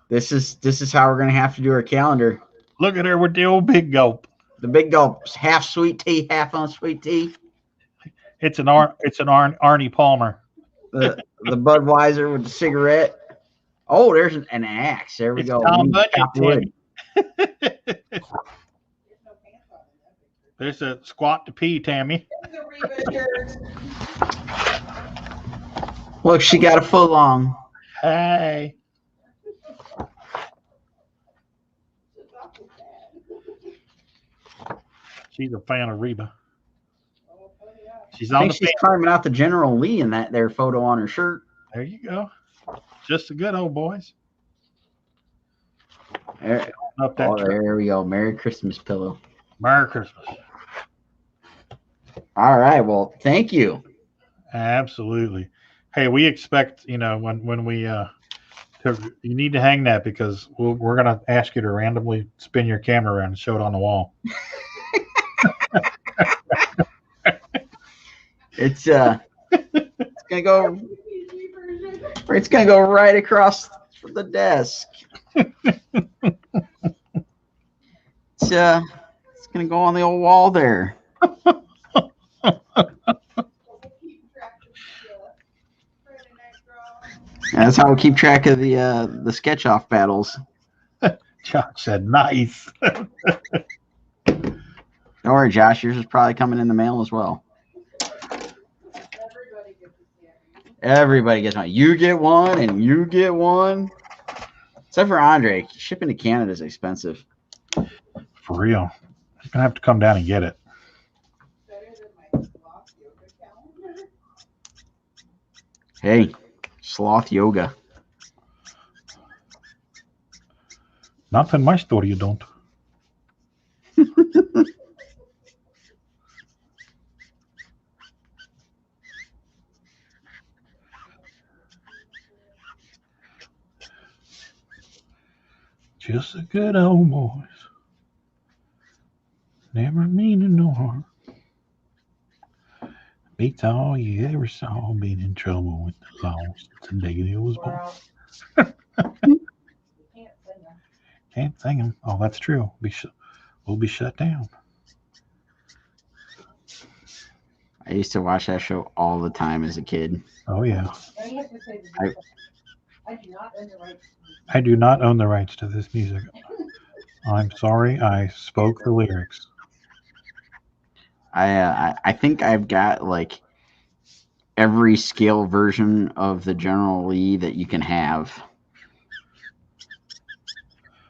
S1: this is how we're gonna have to do our calendar.
S2: Look at her with the old big gulp.
S1: The big gulps, half sweet tea, half unsweet tea.
S2: It's an Arnie Palmer.
S1: The Budweiser with the cigarette. Oh, there's an axe. There we
S2: It's
S1: go.
S2: Tom
S1: We
S2: Bunyan,
S1: chop wood.
S2: There's a squat to pee, Tammy.
S3: It's a Reba shirt.
S1: Look, she got a foot long.
S2: Hey. She's a fan of Reba. She's
S1: I
S2: on
S1: think
S2: the
S1: she's
S2: fan.
S1: climbing out the General Lee in that there photo on her shirt.
S2: There you go. Just the good old boys.
S1: There,
S2: Up that tree.
S1: there we go. Merry Christmas pillow.
S2: Merry Christmas.
S1: All right. Well, thank you.
S2: Absolutely. Hey, we expect, when we you need to hang that because we're gonna ask you to randomly spin your camera around and show it on the wall.
S1: It's gonna go. It's gonna go right across the desk. it's gonna go on the old wall there.
S3: We'll keep track of the Friday night draw.
S1: And that's how we keep track of the sketch off battles.
S2: Josh said, "Nice."
S1: Don't worry, Josh. Yours is probably coming in the mail as well.
S3: Everybody gets a candy.
S1: Everybody gets one. You get one, and you get one. Except for Andre. Shipping to Canada is expensive.
S2: For real. You're gonna have to come down and get it.
S3: Better than my sloth yoga calendar.
S1: Hey, sloth yoga.
S2: Not in my store, you don't. Just a good old boys. Never meaning no harm. Beats all you ever saw. Being in trouble with the law since the day he was born.
S4: You can't sing them.
S2: Can't sing them. Oh, that's true. We'll be shut down.
S1: I used to watch that show all the time as a kid.
S2: Oh, yeah.
S4: Now you have to say the I do not own the rights to this.
S2: I do not own the rights to this music. I'm sorry I spoke the lyrics.
S1: I think I've got like every scale version of the General Lee that you can have.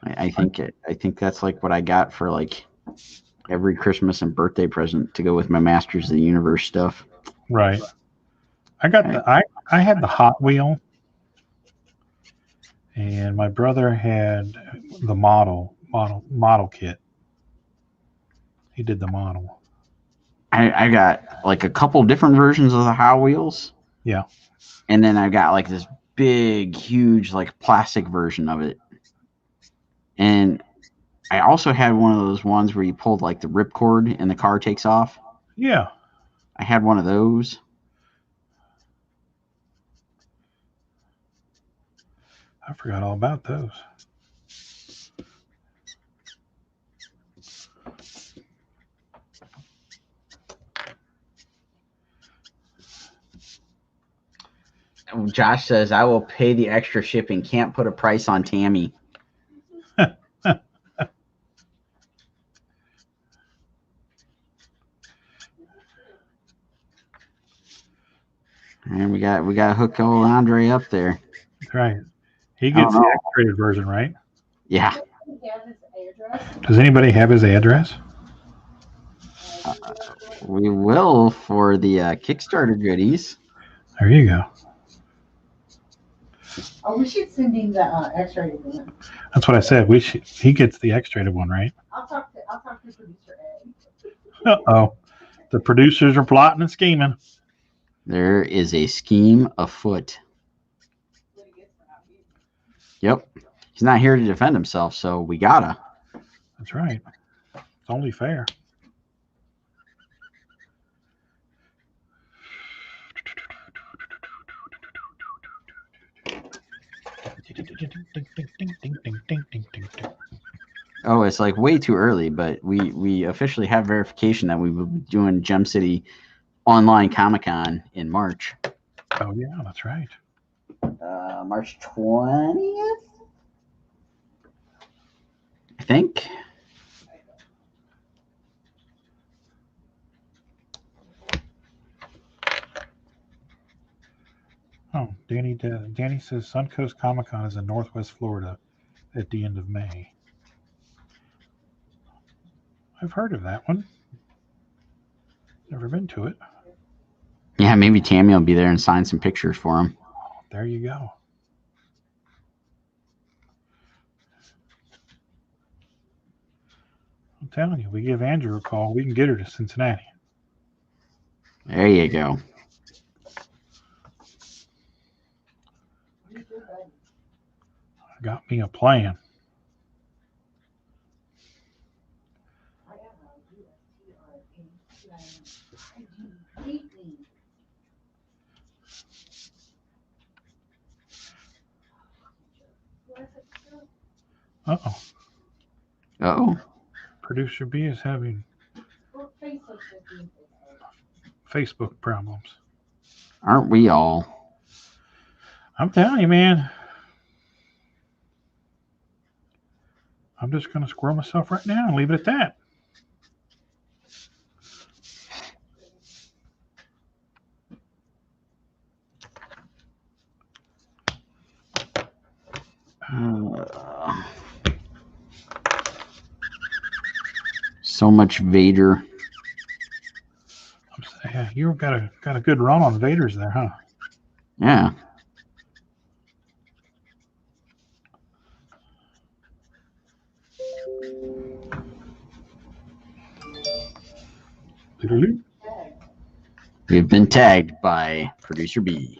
S1: I think that's like what I got for like every Christmas and birthday present to go with my Masters of the Universe stuff.
S2: Right. I got I had the Hot Wheel, and my brother had the model kit. He did the model.
S1: I got like a couple different versions of the Hot Wheels.
S2: Yeah.
S1: And then I got like this big, huge, like plastic version of it. And I also had one of those ones where you pulled like the ripcord and the car takes off.
S2: Yeah.
S1: I had one of those.
S2: I forgot all about those.
S1: Josh says, I will pay the extra shipping. Can't put a price on Tammy. And we got to hook old Andre up there.
S2: Right. He gets the X-rated version, right?
S1: Yeah.
S4: Does he have his address?
S2: Does anybody have his address?
S1: We will for the Kickstarter goodies.
S2: There you go.
S4: Oh, we should send him the X-rated one.
S2: That's what I said. He gets the X-rated one, right?
S4: I'll talk to producer Ed.
S2: Uh-oh. The producers are plotting and scheming.
S1: There is a scheme afoot. Yep. He's not here to defend himself, so we gotta.
S2: That's right. It's only fair.
S1: Oh, it's like way too early, but we officially have verification that we will be doing Gem City Online Comic-Con in March.
S2: Oh, yeah, that's right.
S1: March 20th? I think.
S2: Oh, Danny says Suncoast Comic Con is in Northwest Florida at the end of May. I've heard of that one. Never been to it.
S1: Yeah, maybe Tammy will be there and sign some pictures for him.
S2: There you go. I'm telling you, we give Andrew a call, we can get her to Cincinnati.
S1: There you go.
S2: Got me a plan. Uh-oh.
S1: Uh-oh.
S2: Producer B is having
S4: Well, Facebook's just being Facebook.
S2: Facebook problems.
S1: Aren't we all?
S2: I'm telling you, man. I'm just going to squirrel myself right now and leave it at that.
S1: So much Vader.
S2: Yeah, you got a good run on Vaders there, huh?
S1: Yeah.
S2: Doodaloo.
S1: We've been tagged by Producer B.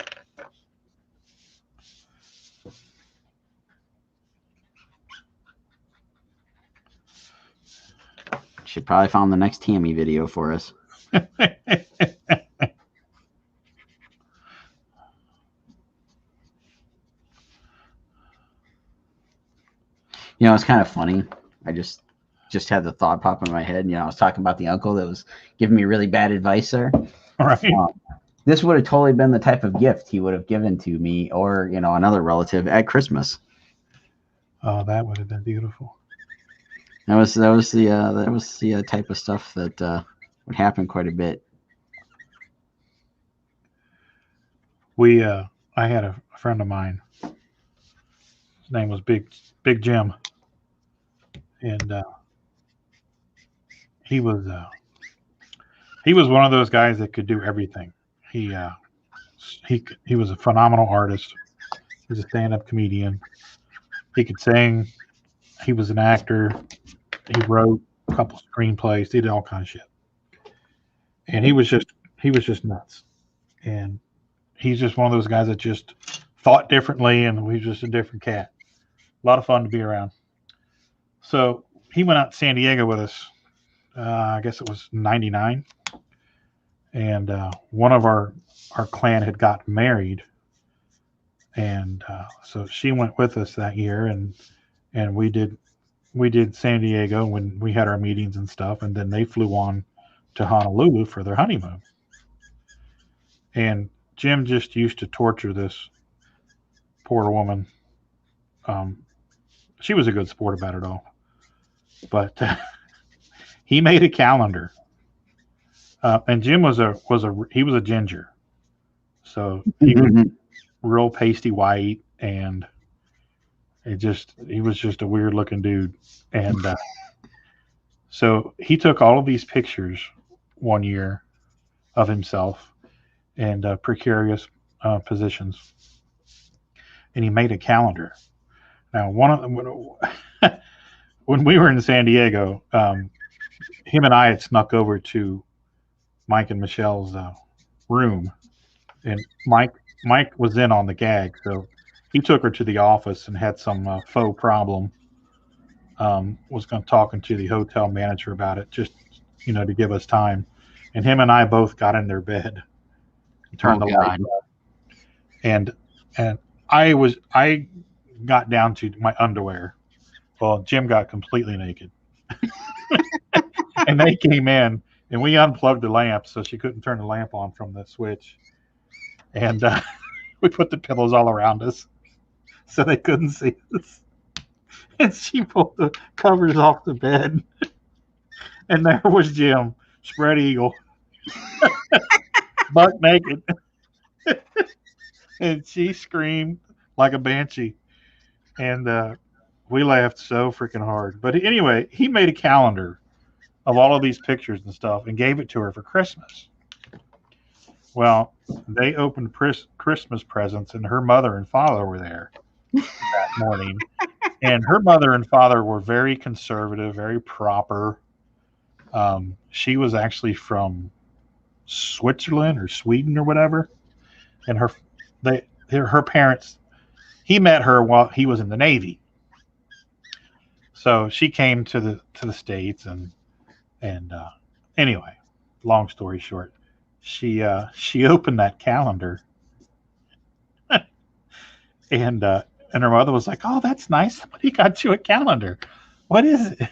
S1: Should probably find the next Tammy video for us. You know, it's kind of funny. I just had the thought pop in my head. You know, I was talking about the uncle that was giving me really bad advice there.
S2: All right.
S1: This would have totally been the type of gift he would have given to me or, you know, another relative at Christmas.
S2: Oh, that would have been beautiful.
S1: That was the type of stuff that would happen quite a bit.
S2: I had a friend of mine. His name was Big Jim, and he was one of those guys that could do everything. He was a phenomenal artist. He was a stand-up comedian. He could sing. He was an actor. He wrote a couple screenplays. Did all kinds of shit. And he was just nuts. And he's just one of those guys that just thought differently, and he was just a different cat. A lot of fun to be around. So he went out to San Diego with us. I guess it was '99, and one of our clan had gotten married, and so she went with us that year, and we did San Diego when we had our meetings and stuff, and then they flew on to Honolulu for their honeymoon. And Jim just used to torture this poor woman. She was a good sport about it all, but he made a calendar. And Jim was a ginger, so he was real pasty white, and he was just a weird looking dude. And so he took all of these pictures one year of himself in precarious positions, and he made a calendar. Now, when we were in San Diego, him and I had snuck over to Mike and Michelle's room, and Mike was in on the gag, so he took her to the office and had some faux problem. Was going to talking to the hotel manager about it, just to give us time. And him and I both got in their bed and turned the light on. And I got down to my underwear. Well, Jim got completely naked. And they came in, and we unplugged the lamp so she couldn't turn the lamp on from the switch. And we put the pillows all around us so they couldn't see us. And she pulled the covers off the bed. And there was Jim, spread eagle, buck naked. And she screamed like a banshee. And we laughed so freaking hard. But anyway, he made a calendar of all of these pictures and stuff and gave it to her for Christmas. Well, they opened Christmas presents, and her mother and father were there that morning. And her mother and father were very conservative, very proper. She was actually from Switzerland or Sweden or whatever. And her parents, he met her while he was in the Navy. So she came to the States, and anyway, long story short, she opened that calendar, and her mother was like, "Oh, that's nice. Somebody got you a calendar. What is it?"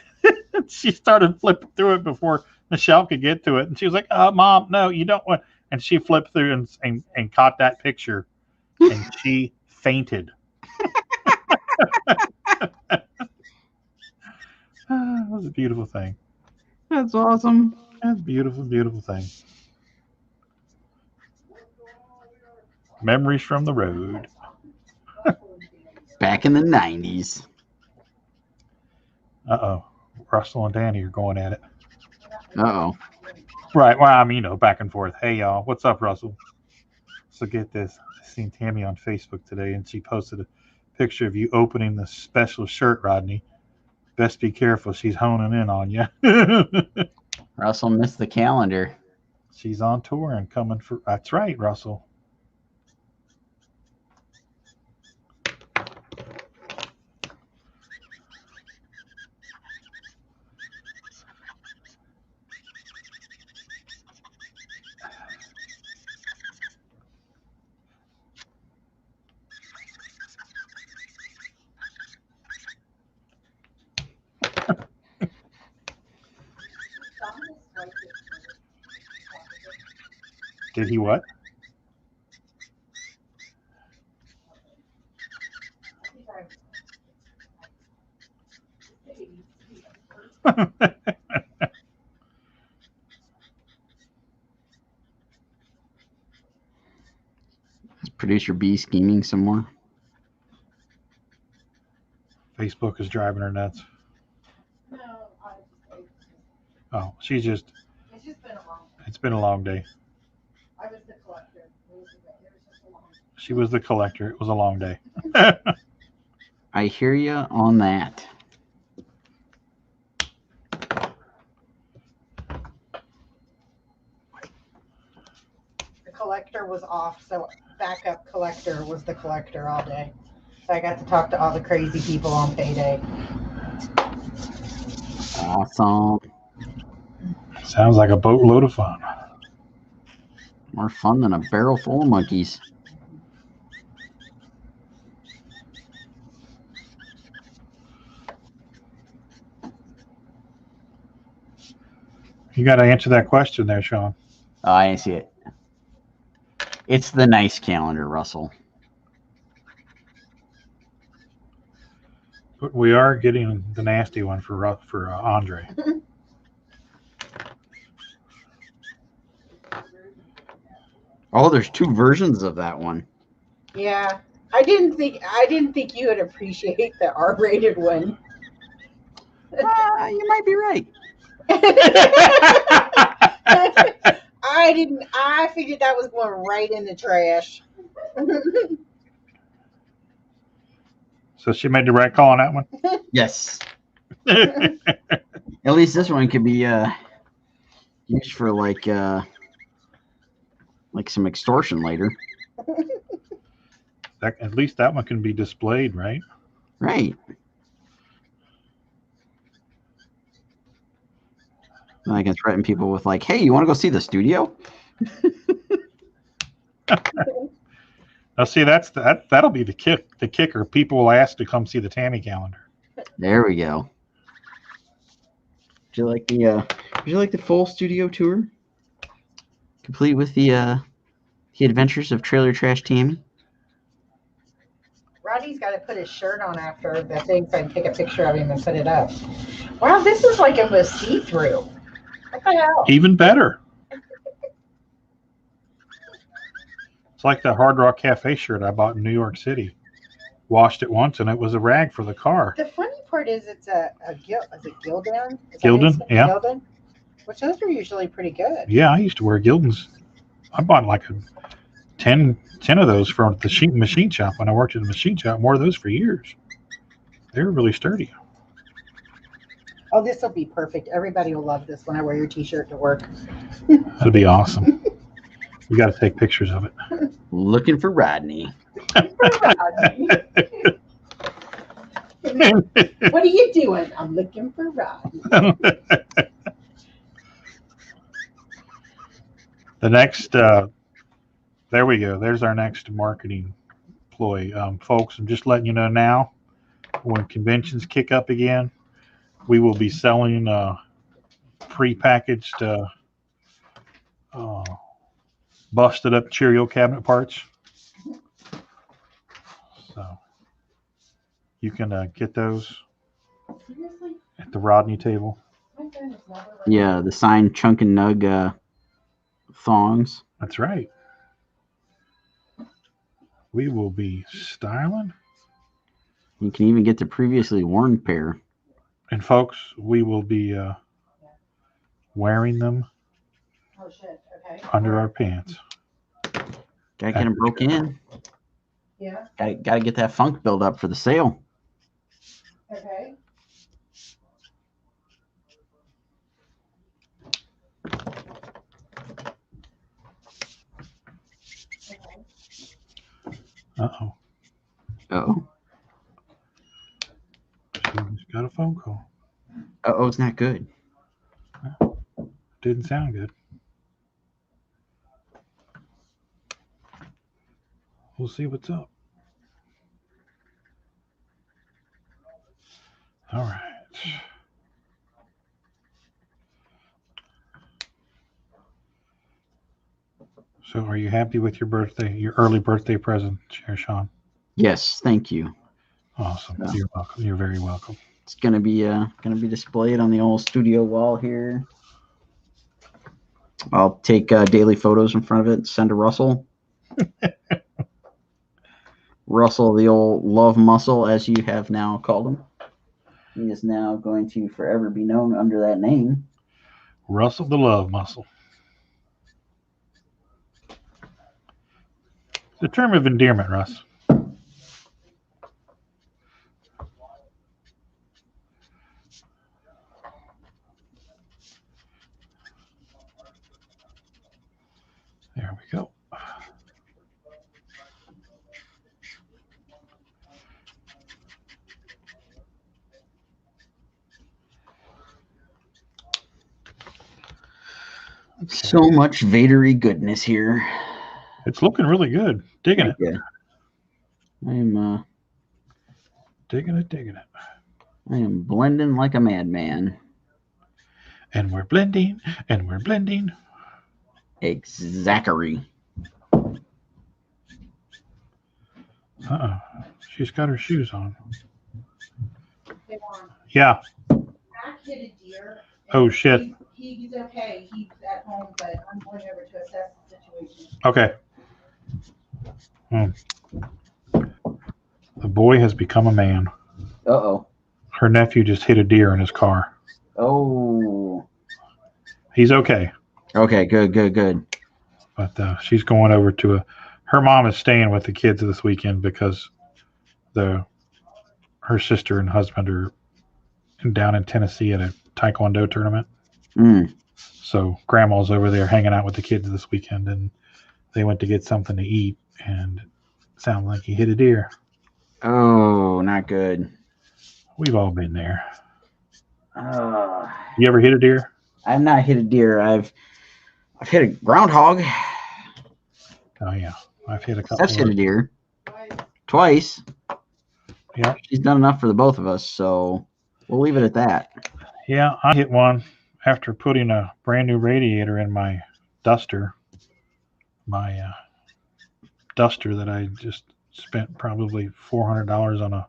S2: She started flipping through it before Michelle could get to it, and she was like, "Mom, no, you don't want." And she flipped through and caught that picture, and she fainted. It was a beautiful thing.
S1: That's awesome.
S2: That's a beautiful, beautiful thing. Memories from the road.
S1: Back in the 90s.
S2: Uh-oh. Russell and Danny are going at it.
S1: Uh-oh.
S2: Right. Well, I mean, back and forth. Hey, y'all. What's up, Russell? So get this. I seen Tammy on Facebook today, and she posted a picture of you opening the special shirt, Rodney. Best be careful. She's honing in on you.
S1: Russell missed the calendar.
S2: She's on tour and coming for... That's right, Russell. Did he what?
S1: Is producer B scheming some more?
S2: Facebook is driving her nuts.
S4: No,
S2: Oh, she's just...
S4: it's just been a long day.
S2: It's been a long day.
S4: I was the collector. It was just a long day.
S2: She was the collector. It was a long day.
S1: I hear you on that.
S4: The collector was off, so backup collector was the collector all day. So I got to talk to all the crazy people on payday.
S1: Awesome.
S2: Sounds like a boatload of fun.
S1: More fun than a barrel full of monkeys.
S2: You got to answer that question there, Sean.
S1: Oh, I didn't see it. It's the nice calendar, Russell.
S2: But we are getting the nasty one for Andre.
S1: Oh, there's two versions of that one.
S4: Yeah, I didn't think you would appreciate the R-rated one.
S1: You might be right.
S4: I figured that was going right in the trash.
S2: So she made the right call on that one.
S1: Yes. At least this one could be used for like some extortion later.
S2: At least that one can be displayed, right?
S1: Right. And I can threaten people with like, "Hey, you want to go see the studio?"
S2: Now, see, that'll be the kicker. People will ask to come see the Tammy calendar.
S1: There we go. Would you like the full studio tour, complete with the adventures of Trailer Trash Tammy?
S4: Rodney's got to put his shirt on after the thing so I can take a picture of him and put it up. Wow, this is like almost see-through. What the hell?
S2: Even better. It's like the Hard Rock Cafe shirt I bought in New York City. Washed it once, and it was a rag for the car.
S4: The funny part is it's is it Gildan?
S2: Gildan, yeah.
S4: Gildan? Which those are usually pretty good.
S2: Yeah, I used to wear Gildans. I bought like 10 of those from the machine shop when I worked at the machine shop. Wore those for years. They were really sturdy.
S4: Oh, this will be perfect. Everybody will love this when I wear your t-shirt to work.
S2: That'd be awesome. We got to take pictures of it.
S1: Looking for Rodney.
S4: What are you doing? I'm looking for Rodney.
S2: The next, there we go. There's our next marketing ploy. Folks, I'm just letting you know now, when conventions kick up again, we will be selling prepackaged busted up Cheerio cabinet parts. So you can get those
S3: Seriously?
S2: at the Rodney table.
S3: My phone is never like
S1: Yeah, the signed Chunk and Nug thongs.
S2: That's right. We will be styling.
S1: You can even get the previously worn pair.
S2: And folks, we will be wearing them
S3: Oh shit. Okay.
S2: under our pants.
S1: Gotta get them broke in.
S3: Yeah.
S1: Gotta get that funk build up for the sale.
S3: Okay.
S2: Uh-oh.
S1: Uh-oh.
S2: She just got a phone call.
S1: Uh-oh, it's not good.
S2: Didn't sound good. We'll see what's up. All right. So are you happy with your early birthday present, Sean?
S1: Yes, thank you.
S2: Awesome.
S1: Yeah.
S2: You're welcome. You're very welcome.
S1: It's gonna be displayed on the old studio wall here. I'll take daily photos in front of it and send to Russell. Russell, the old love muscle, as you have now called him. He is now going to forever be known under that name.
S2: Russell the Love Muscle. It's a term of endearment, Russ. There we go.
S1: Okay. So much Vadery goodness here.
S2: It's looking really good. Digging it.
S1: Yeah. I am
S2: digging it.
S1: I am blending like a madman.
S2: And we're blending.
S1: Exactly.
S2: Uh-oh. She's got her shoes on.
S3: Hey, Juan.
S2: Yeah.
S3: Mac hit a deer.
S2: Oh, shit.
S3: He's okay. He's at home, but I'm going over to assess the situation.
S2: Okay. The boy has become a man.
S1: Uh-oh.
S2: Her nephew just hit a deer in his car.
S1: Oh.
S2: He's okay.
S1: Okay, good.
S2: But she's going over to her mom is staying with the kids this weekend because her sister and husband are down in Tennessee at a Taekwondo tournament. So grandma's over there hanging out with the kids this weekend, and they went to get something to eat, and it sounded like he hit a deer.
S1: Oh, not good.
S2: We've all been there. You ever hit a deer?
S1: I've not hit a deer. I've hit a groundhog.
S2: Oh yeah, I've hit a couple.
S1: That's hit a deer. Twice.
S2: Yeah.
S1: She's done enough for the both of us, so we'll leave it at that.
S2: Yeah, I hit one after putting a brand new radiator in my duster. My duster that I just spent probably $400 on a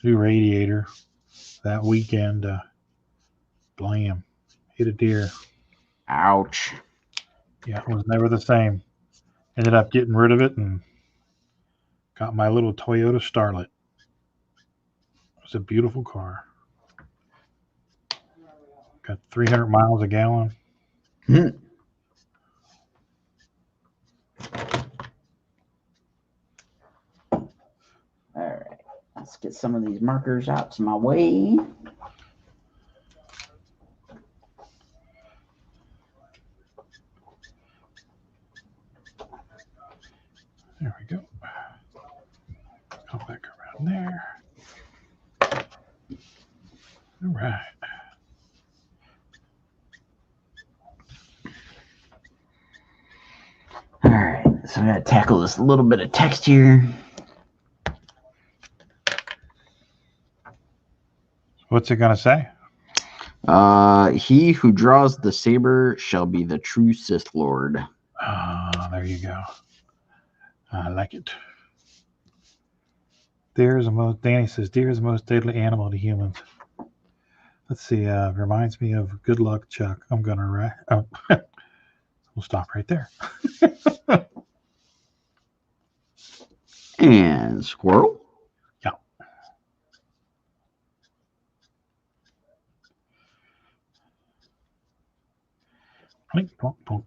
S2: new radiator that weekend. Blam. Hit a deer.
S1: Ouch.
S2: Yeah, it was never the same. Ended up getting rid of it and got my little Toyota Starlet. It was a beautiful car. Got 300 miles a gallon.
S1: All right. Let's get some of these markers out to my way.
S2: There we go. Come back around there. All right.
S1: All right. So I'm going to tackle this little bit of text here.
S2: What's it going to say?
S1: He who draws the saber shall be the true Sith Lord.
S2: There you go. I like it. Danny says, deer is the most deadly animal to humans. Let's see. Reminds me of good luck, Chuck. I'm going to we'll stop right there.
S1: And squirrel.
S2: Yeah. Blink, blink, blink.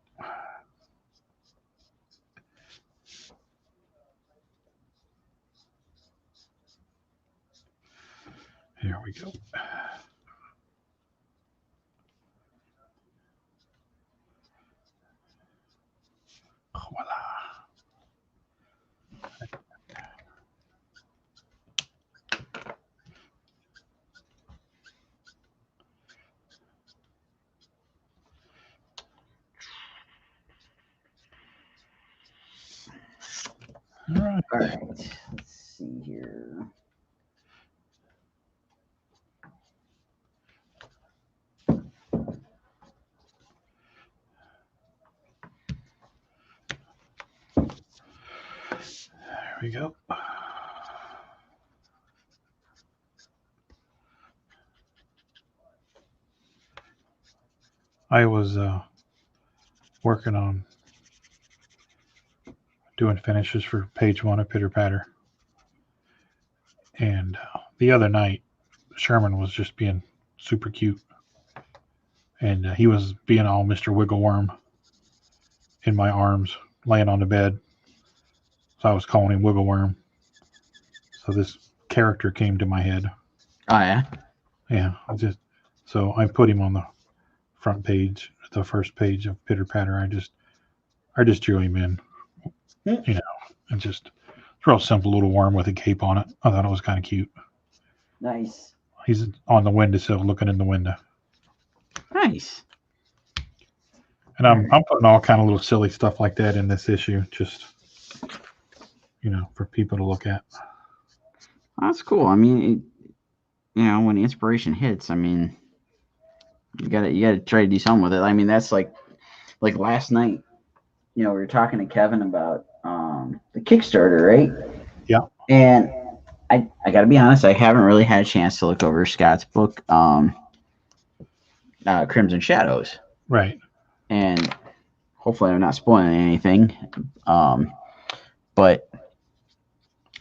S2: Here we go. Voila. All right.
S1: All right. Let's see here.
S2: There we go. I was working on doing finishes for page 1 of Pitter Patter. And the other night, Sherman was just being super cute. And he was being all Mr. Wiggleworm in my arms, laying on the bed. So I was calling him Wiggleworm. So this character came to my head.
S1: Oh, yeah?
S2: Yeah. So I put him on the front page, the first page of Pitter Patter. I just drew him in, and just real simple little worm with a cape on it. I thought it was kind of cute.
S1: Nice.
S2: He's on the windowsill looking in the window.
S1: Nice.
S2: And I'm putting all kind of little silly stuff like that in this issue, just for people to look at.
S1: That's cool. I mean, when inspiration hits, I mean, you gotta try to do something with it. I mean, that's like last night, we were talking to Kevin about the Kickstarter, right?
S2: Yeah.
S1: And I gotta be honest, I haven't really had a chance to look over Scott's book, Crimson Shadows.
S2: Right.
S1: And hopefully I'm not spoiling anything. But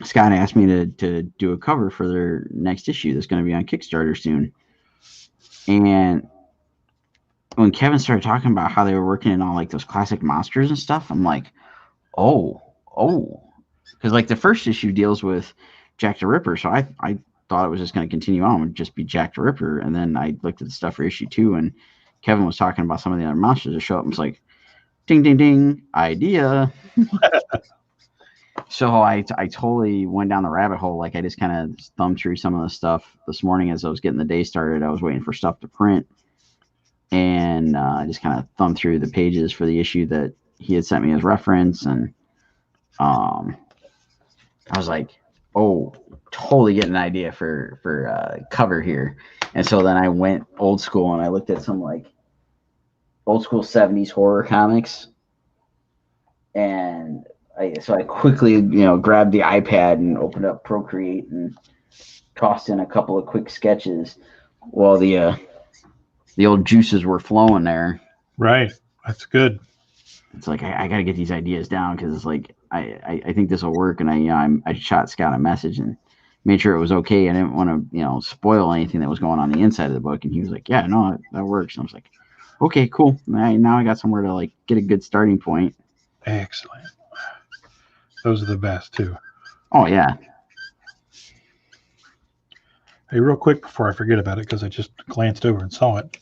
S1: Scott asked me to do a cover for their next issue that's going to be on Kickstarter soon. And when Kevin started talking about how they were working on all like those classic monsters and stuff, I'm like, oh, because like the first issue deals with Jack the Ripper, so I thought it was just going to continue on and just be Jack the Ripper. And then I looked at the stuff for issue 2, and Kevin was talking about some of the other monsters that show up. I was like, ding, ding, ding, idea. So I totally went down the rabbit hole. Like I just kind of thumbed through some of the stuff this morning as I was getting the day started. I was waiting for stuff to print, and I just kind of thumbed through the pages for the issue that he had sent me as reference. And I was like, oh, totally get an idea for cover here. And so then I went old school and I looked at some like old school 70s horror comics. And so I quickly, grabbed the iPad and opened up Procreate and tossed in a couple of quick sketches while the old juices were flowing there.
S2: Right. That's good.
S1: It's like I got to get these ideas down because it's like I think this will work. And I shot Scott a message and made sure it was okay. I didn't want to spoil anything that was going on the inside of the book. And he was like, "Yeah, no, that works." And I was like, "Okay, cool." Now I got somewhere to like get a good starting point.
S2: Excellent. Those are the best too.
S1: Oh yeah.
S2: Hey, real quick before I forget about it, because I just glanced over and saw it.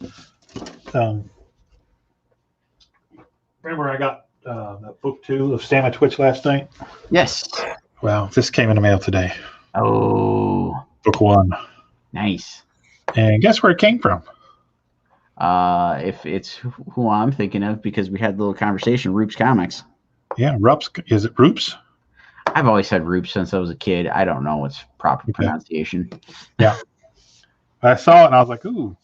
S2: Remember I got book 2 of Stamina Twitch last night?
S1: Yes.
S2: Well, this came in the mail today.
S1: Oh.
S2: Book 1.
S1: Nice.
S2: And guess where it came from?
S1: If it's who I'm thinking of, because we had a little conversation, Roops Comics.
S2: Yeah, Rups. Is it Roops?
S1: I've always said Roops since I was a kid. I don't know what's proper pronunciation.
S2: Yeah. I saw it and I was like, ooh,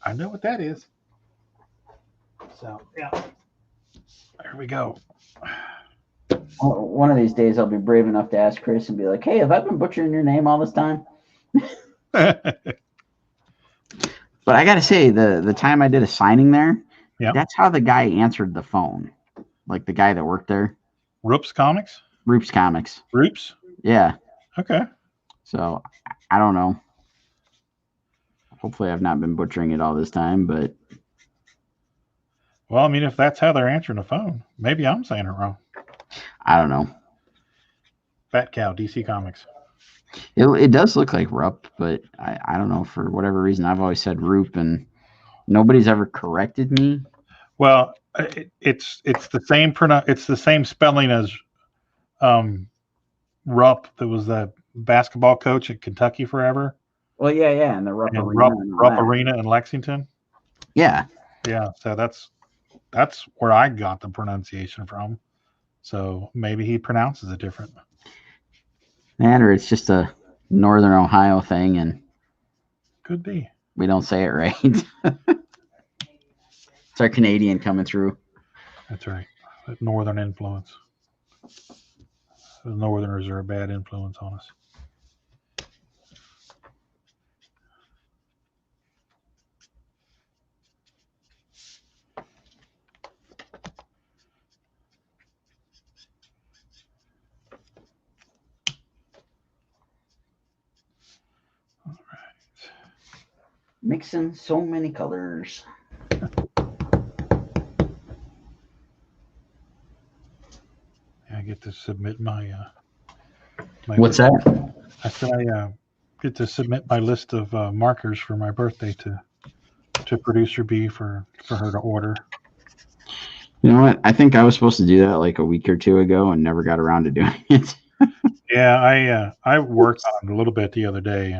S2: I know what that is. So yeah, there we go.
S1: One of these days, I'll be brave enough to ask Chris and be like, "Hey, have I been butchering your name all this time?" But I gotta say, the time I did a signing there,
S2: Yeah.
S1: that's how the guy answered the phone, like the guy that worked there,
S2: Roops Comics.
S1: Roops Comics.
S2: Roops.
S1: Yeah.
S2: Okay.
S1: So I don't know. Hopefully, I've not been butchering it all this time, but
S2: Well, I mean, if that's how they're answering the phone, maybe I'm saying it wrong.
S1: I don't know.
S2: Fat Cow, DC Comics.
S1: It does look like Rupp, but I don't know, for whatever reason I've always said Roop, and nobody's ever corrected me.
S2: Well, it's the same it's the same spelling as Rupp, that was the basketball coach at Kentucky forever.
S1: Well, yeah, and the Rupp
S2: And
S1: Arena.
S2: Rupp Arena in Lexington.
S1: Yeah.
S2: Yeah, so that's where I got the pronunciation from. So maybe he pronounces it different.
S1: Man, or it's just a Northern Ohio thing, and
S2: Could be.
S1: we don't say it right. It's our Canadian coming through.
S2: That's right. That northern influence. The Northerners are a bad influence on us. All right.
S1: Mixing so many colors.
S2: I get to submit my.
S1: What's
S2: list.
S1: that?
S2: I said I get to submit my list of markers for my birthday to producer B for her to order.
S1: You know what? I think I was supposed to do that like a week or two ago and never got around to doing it.
S2: Yeah, I worked on it a little bit the other day,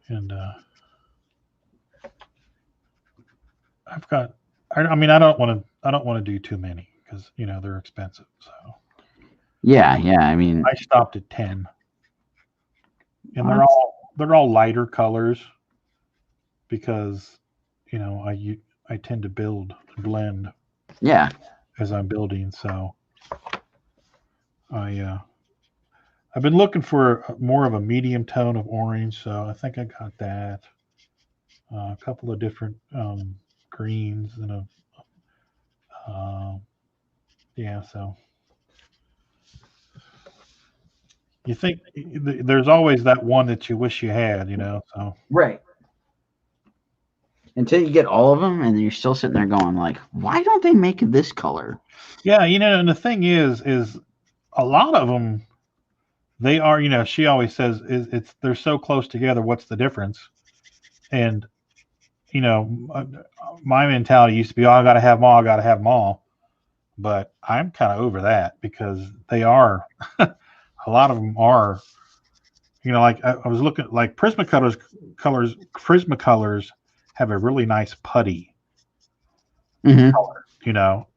S2: and I've got. I mean, I don't want to do too many because they're expensive. So
S1: Yeah. I mean,
S2: I stopped at 10, and
S1: What?
S2: they're all lighter colors because I tend to blend
S1: yeah.
S2: as I'm building. So I've been looking for more of a medium tone of orange, so I think I got that. A couple of different greens and so you think there's always that one that you wish you had, so
S1: Right. Until you get all of them, and you're still sitting there going like, why don't they make this color?
S2: yeah, and the thing is a lot of them, they are, she always says they're so close together, what's the difference? And my mentality used to be, I gotta have them all, but I'm kind of over that because they are a lot of them are, like I was looking, like Prismacolors have a really nice putty color,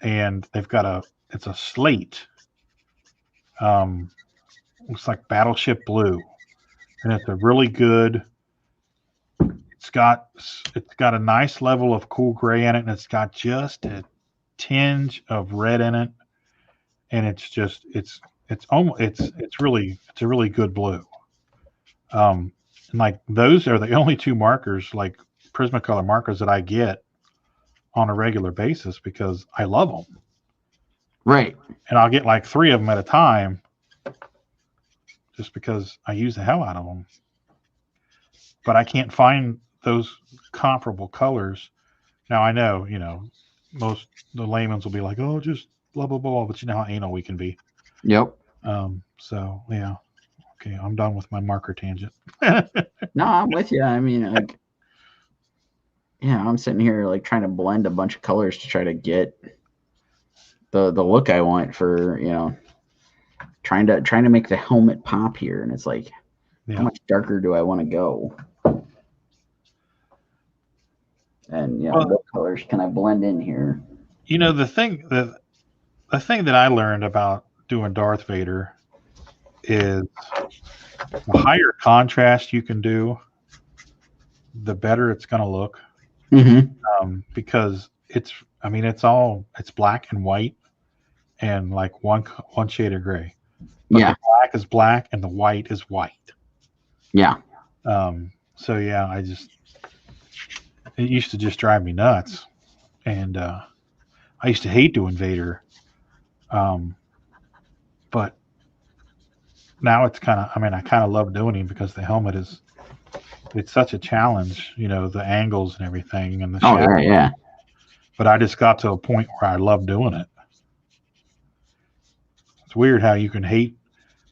S2: and they've got it's a slate, looks like battleship blue, and it's a really good. It's got a nice level of cool gray in it, and it's got just a tinge of red in it, and it's a really good blue. And like those are the only two markers, like Prismacolor markers, that I get on a regular basis because I love them.
S1: Right.
S2: And I'll get like 3 of them at a time just because I use the hell out of them. But I can't find those comparable colors. Now I know, most the layman's will be like, oh, just blah blah blah, but you know how anal we can be.
S1: Yep.
S2: So yeah. Okay, I'm done with my marker tangent.
S1: No, I'm with you. I mean, like, I'm sitting here like trying to blend a bunch of colors to try to get the look I want for, trying to make the helmet pop here, and it's like, how much darker do I want to go? And what colors can I blend in here?
S2: The thing that I learned about doing Darth Vader is the higher contrast you can do, the better it's going to look. Because it's black and white and like one shade of gray. But
S1: Yeah.
S2: the black is black and the white is white.
S1: Yeah.
S2: So yeah, it used to just drive me nuts. And I used to hate doing Vader. But now it's I kind of love doing him because the helmet it's such a challenge, the angles and everything and the
S1: Oh,
S2: shadow.
S1: yeah.
S2: But I just got to a point where I love doing it. It's weird how you can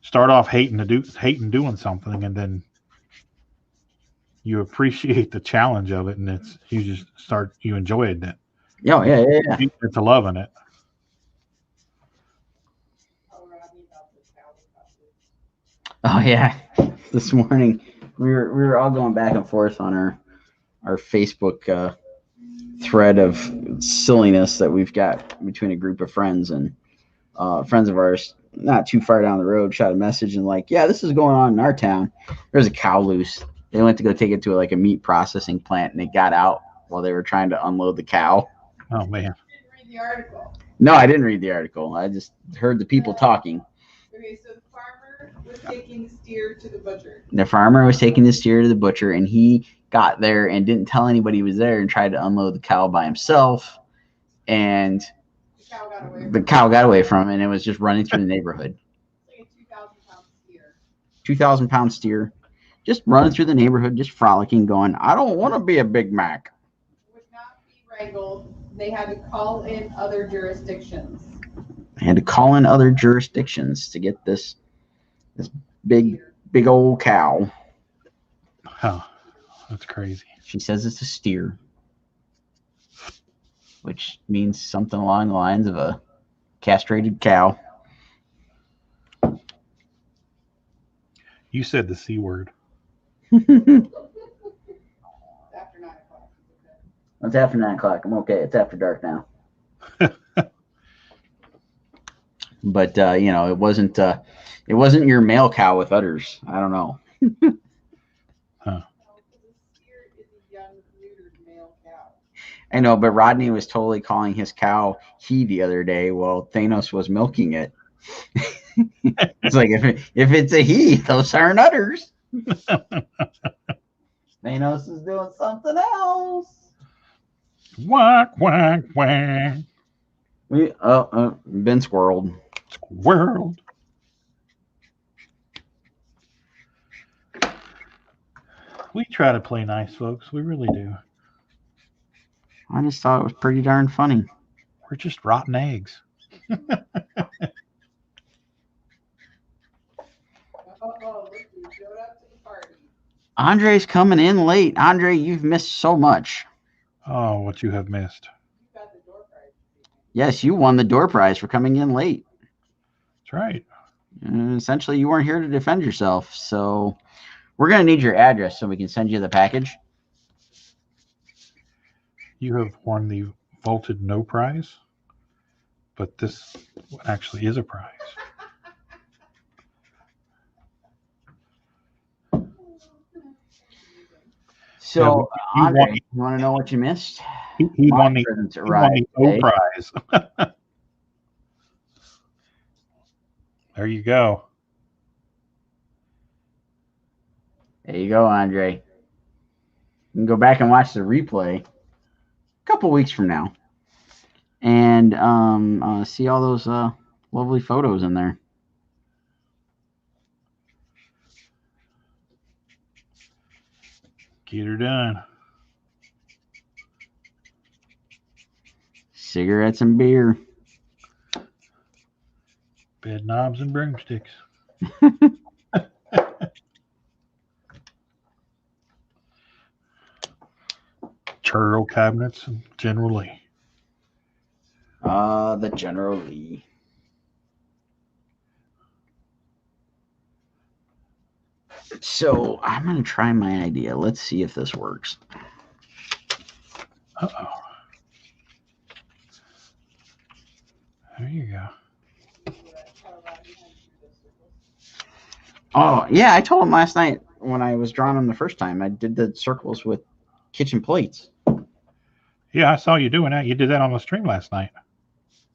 S2: start off hating doing something, and then you appreciate the challenge of it, and you enjoy it.
S1: Oh, yeah.
S2: It's a loving it.
S1: Oh, yeah. This morning we were all going back and forth on our Facebook thread of silliness that we've got between a group of friends, and friends of ours not too far down the road shot a message and like, yeah, this is going on in our town. There's a cow loose. They went to go take it to like a meat processing plant, and it got out while they were trying to unload the cow.
S2: Oh man!
S3: You didn't read the article.
S1: No, I didn't read the article. I just heard the people talking.
S3: Okay, so the farmer was taking the steer to the butcher.
S1: The farmer was taking the steer to the butcher, and he got there and didn't tell anybody he was there and tried to unload the cow by himself. And the cow got away from him, and it was just running through the neighborhood.
S3: It's like a 2,000-pound steer.
S1: 2,000-pound steer, just running through the neighborhood, just frolicking, going, I don't want to be a Big Mac.
S3: Would not be wrangled. They had to call in other jurisdictions.
S1: They had to call in other jurisdictions to get this big old cow.
S2: Oh, that's crazy.
S1: She says it's a steer, which means something along the lines of a castrated cow.
S2: You said the C word.
S3: After 9 o'clock.
S1: It's after 9 o'clock. I'm okay. It's after dark now. But it wasn't your male cow with udders. I don't know.
S2: Huh.
S3: The steer is a young, neutered male cow.
S1: I know, but Rodney was totally calling his cow he the other day while Thanos was milking it. It's like if it's a he, those aren't udders. Thanos is doing something else.
S2: Quack, quack, quack.
S1: Been squirrelled.
S2: Squirrelled. We try to play nice, folks. We really do.
S1: I just thought it was pretty darn funny.
S2: We're just rotten eggs.
S3: Oh, look who showed up to the party.
S1: Andre's coming in late. Andre, you've missed so much.
S2: Oh, what you have missed.
S3: You got the door prize.
S1: Yes, you won the door prize for coming in late.
S2: That's right.
S1: Essentially, you weren't here to defend yourself. So we're going to need your address so we can send you the package.
S2: You have won the vaulted no prize, but this actually is a prize.
S1: So,
S2: Yeah,
S1: Andre, you want to know what you missed?
S2: He won the O prize. There you go.
S1: There you go, Andre. You can go back and watch the replay a couple weeks from now and see all those lovely photos in there.
S2: Get her done.
S1: Cigarettes and beer.
S2: Bed knobs and broomsticks. Churro cabinets and General Lee.
S1: The General Lee. So I'm going to try my idea. Let's see if this works.
S2: Uh-oh. There you go.
S1: Oh, yeah, I told him last night when I was drawing them the first time. I did the circles with kitchen plates.
S2: Yeah, I saw you doing that. You did that on the stream last night.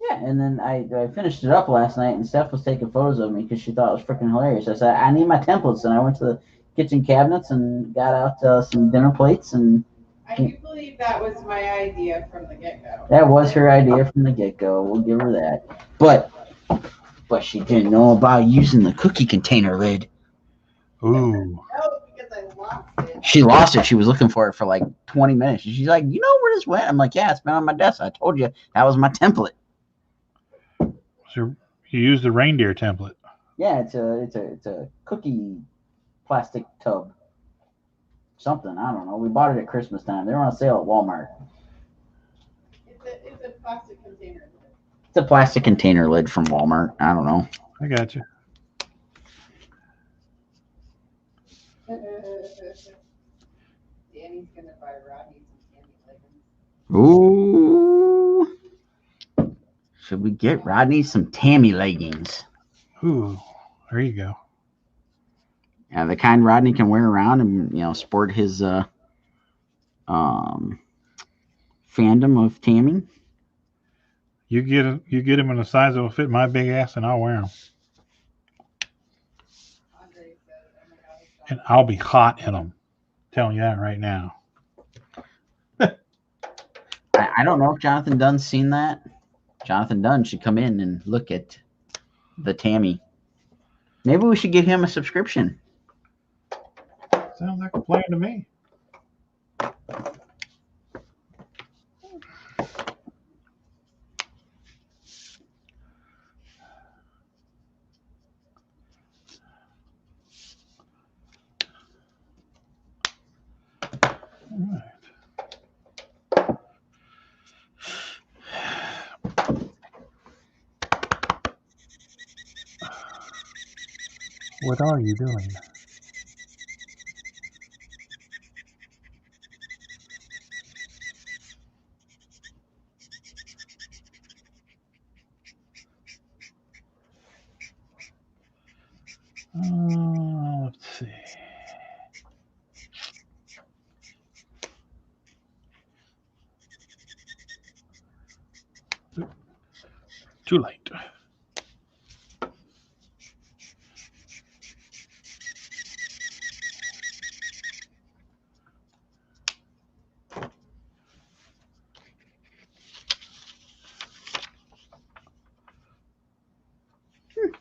S1: Yeah, and then I finished it up last night, and Steph was taking photos of me because she thought it was freaking hilarious. I said, I need my templates, and I went to the kitchen cabinets and got out some dinner plates, and
S3: I do believe that was my idea from the get-go.
S1: that was her idea from the get-go. We'll give her that. But she didn't know about using the cookie container lid.
S2: Ooh.
S3: No, because I lost it.
S1: She lost it. She was looking for it for like 20 minutes. She's like, you know where this went? I'm like, yeah, it's been on my desk. I told you that was my template.
S2: So you used the reindeer template.
S1: Yeah, it's a cookie plastic tub. Something, I don't know. We bought it at Christmas time. They were on sale at Walmart.
S3: It's a plastic container.
S1: It's a plastic container lid from Walmart. I don't know.
S2: I got you.
S3: Danny's gonna buy Rodney some candy leggings.
S1: Ooh. Should we get Rodney some Tammy leggings?
S2: Ooh, there you go.
S1: Yeah, the kind Rodney can wear around and sport his fandom of Tammy.
S2: You get him in a size that will fit my big ass, and I'll wear them.
S3: Andre said, oh my God,
S2: And I'll be hot in them. Telling you that right now.
S1: I don't know if Jonathan Dunn's seen that. Jonathan Dunn should come in and look at the Tammy. Maybe we should give him a subscription.
S2: Sounds like a plan to me. All right. What are you doing? Let's see. Too late.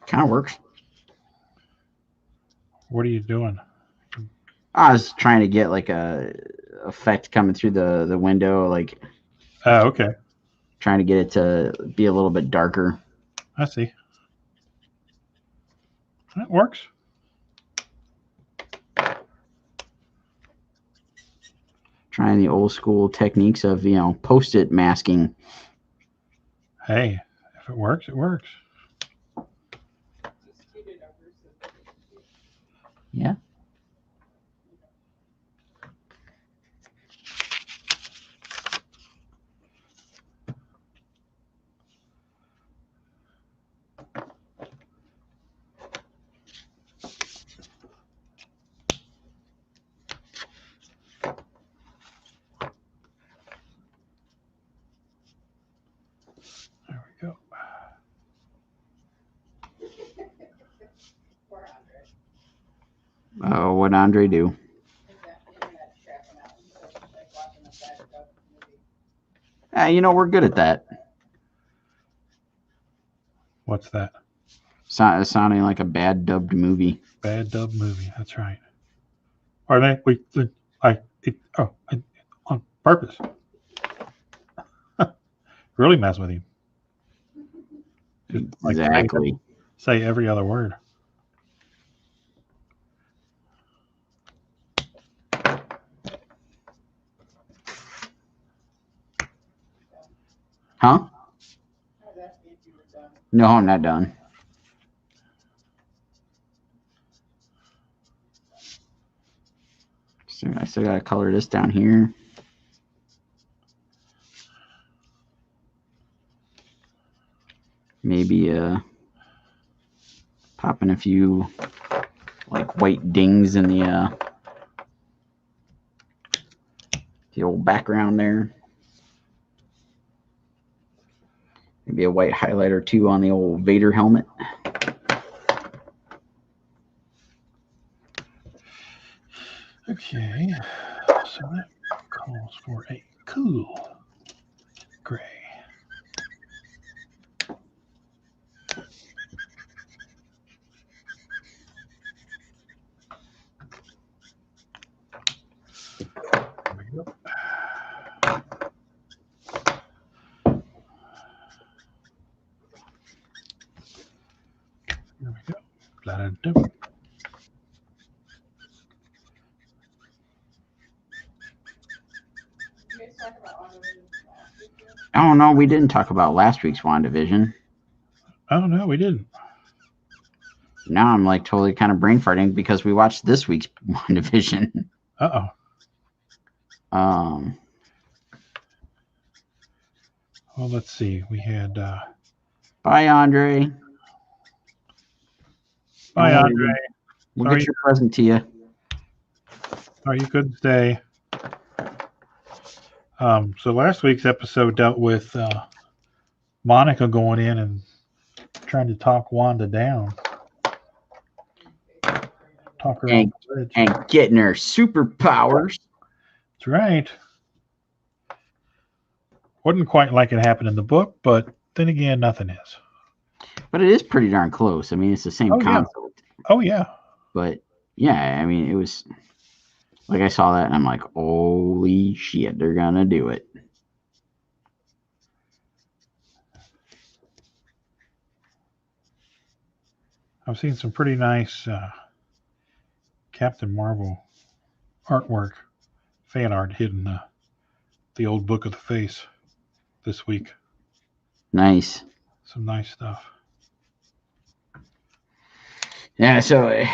S1: Kind of works.
S2: What are you doing?
S1: I was trying to get like a effect coming through the window, like
S2: Oh, okay.
S1: trying to get it to be a little bit darker.
S2: I see. That works.
S1: Trying the old school techniques of post-it masking.
S2: Hey, if it works, it works.
S3: just heated up her system.
S1: Yeah.
S2: There we go.
S3: Poor Andre.
S1: Oh, what Andre do?
S3: That internet crapping out. So it's like watching a bad movie.
S1: We're good at that.
S2: What's that?
S1: Sounding like a bad dubbed movie.
S2: Bad dub movie. That's right. Or on purpose. Really mess with him. Just
S1: Exactly.
S2: say every other word.
S1: Huh?
S3: I was asking if you were done.
S1: No, I'm not done. So I still gotta color this down here. Maybe popping a few like white dings in the The old background there. Maybe a white highlight or two on the old Vader helmet.
S2: Okay, so that calls for a cool gray. There we go. There we go. La-da-da.
S3: You guys talk about Wandavision last week?
S1: Oh, no, we didn't talk about last week's WandaVision.
S2: Oh, no, we didn't.
S1: Now I'm like totally kind of brain farting because we watched this week's WandaVision.
S2: Uh-oh. Well, let's see. We had...
S1: Bye, Andre.
S2: Bye,
S1: Oh,
S2: Andre.
S1: We'll
S2: Sorry.
S1: get your present to you.
S2: Sorry you couldn't stay. So last week's episode dealt with Monica going in and trying to talk Wanda down. Talk her off the bridge.
S1: And getting her superpowers.
S2: That's right. Wasn't quite like it happened in the book, but then again, nothing is.
S1: But it is pretty darn close. I mean, it's the same
S2: Oh, yeah.
S1: concept.
S2: Oh, yeah.
S1: But yeah, I mean, it was like I saw that and I'm like, holy shit, they're gonna do it.
S2: I've seen some pretty nice Captain Marvel artwork, fan art hidden the old book of the face this week.
S1: Nice.
S2: Some nice stuff.
S1: Yeah, so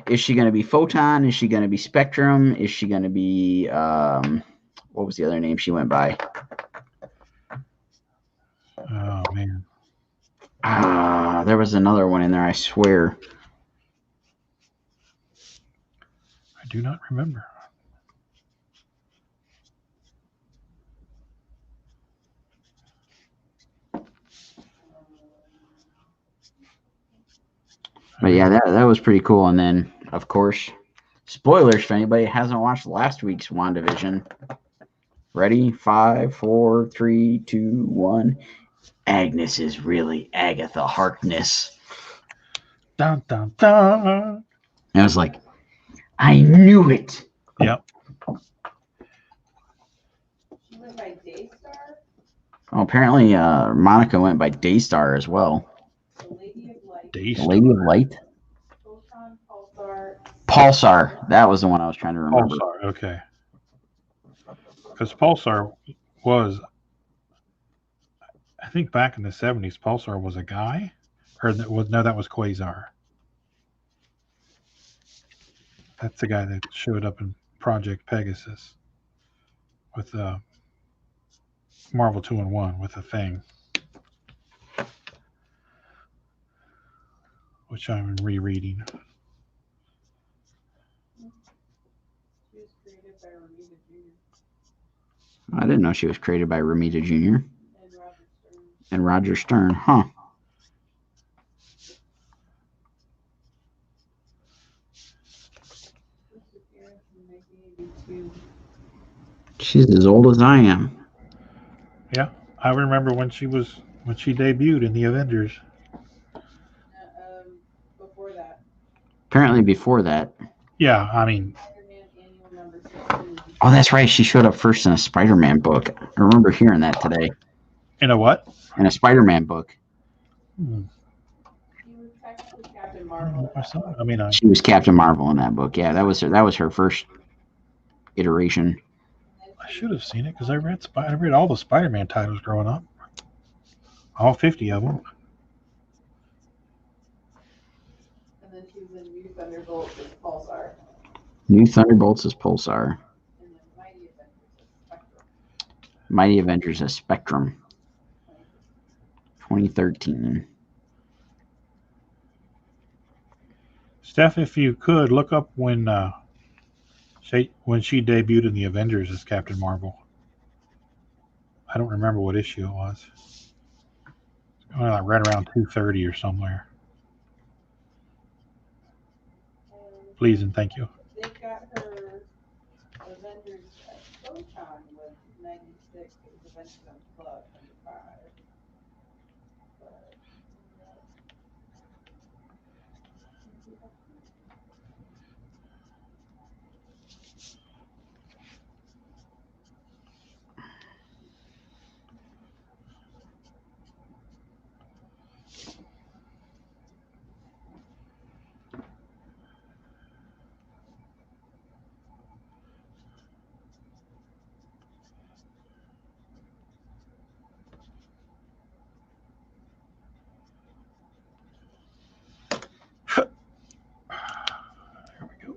S1: is she going to be Photon? Is she going to be Spectrum? Is she going to be, what was the other name she went by?
S2: Oh, man.
S1: There was another one in there, I swear.
S2: I do not remember.
S1: But yeah, that was pretty cool. And then, of course, spoilers for anybody who hasn't watched last week's WandaVision. Ready? 5, 4, 3, 2, 1. Agnes is really Agatha Harkness.
S2: Dun, dun, dun.
S1: And I was like, I knew it.
S2: Yep.
S3: She went by Daystar,
S1: Well, apparently, Monica went by Daystar as well.
S3: the Lady of Light,
S1: The
S2: Daystar.
S1: Lady of Light?
S3: Photon, Pulsar.
S1: Pulsar. That was the one I was trying to remember.
S2: Pulsar, okay. Because Pulsar was, I think back in the 70s, Pulsar was a guy? Or that was, no, that was Quasar. That's the guy that showed up in Project Pegasus with Marvel 2-in-1 with a thing. Which I'm rereading.
S3: She was created by Romita Jr.
S1: I didn't know she was created by Romita Jr.
S3: and Roger Stern.
S1: and Roger Stern. Huh.
S3: First appearance in 1982.
S1: She's as old as I am.
S2: Yeah, I remember when she debuted in the Avengers.
S3: Before that,
S1: Apparently before that.
S2: Yeah, I mean,
S3: Spider-Man Annual Number 16.
S1: Oh, that's right. She showed up first in a Spider-Man book. I remember hearing that today.
S2: in a what?
S1: In a Spider-Man book.
S2: Hmm.
S3: She was technically Captain Marvel.
S2: I mean,
S1: She was Captain Marvel in that book. Yeah, that was her first iteration.
S2: I should have seen it because I read all the Spider-Man titles growing up, all 50 of them.
S3: And then she was in New Thunderbolts as Pulsar.
S1: New Thunderbolts is Pulsar.
S3: And then Mighty Avengers as Spectrum.
S1: Mighty Avengers as Spectrum. 2013.
S2: Steph, if you could look up when When she debuted in the Avengers as Captain Marvel. I don't remember what issue it was. Well, I read around 230 or somewhere. Please and thank you.
S3: They got her Avengers at Photon was 96. It was Avengers Unplugged number 5. But,
S2: Here we go.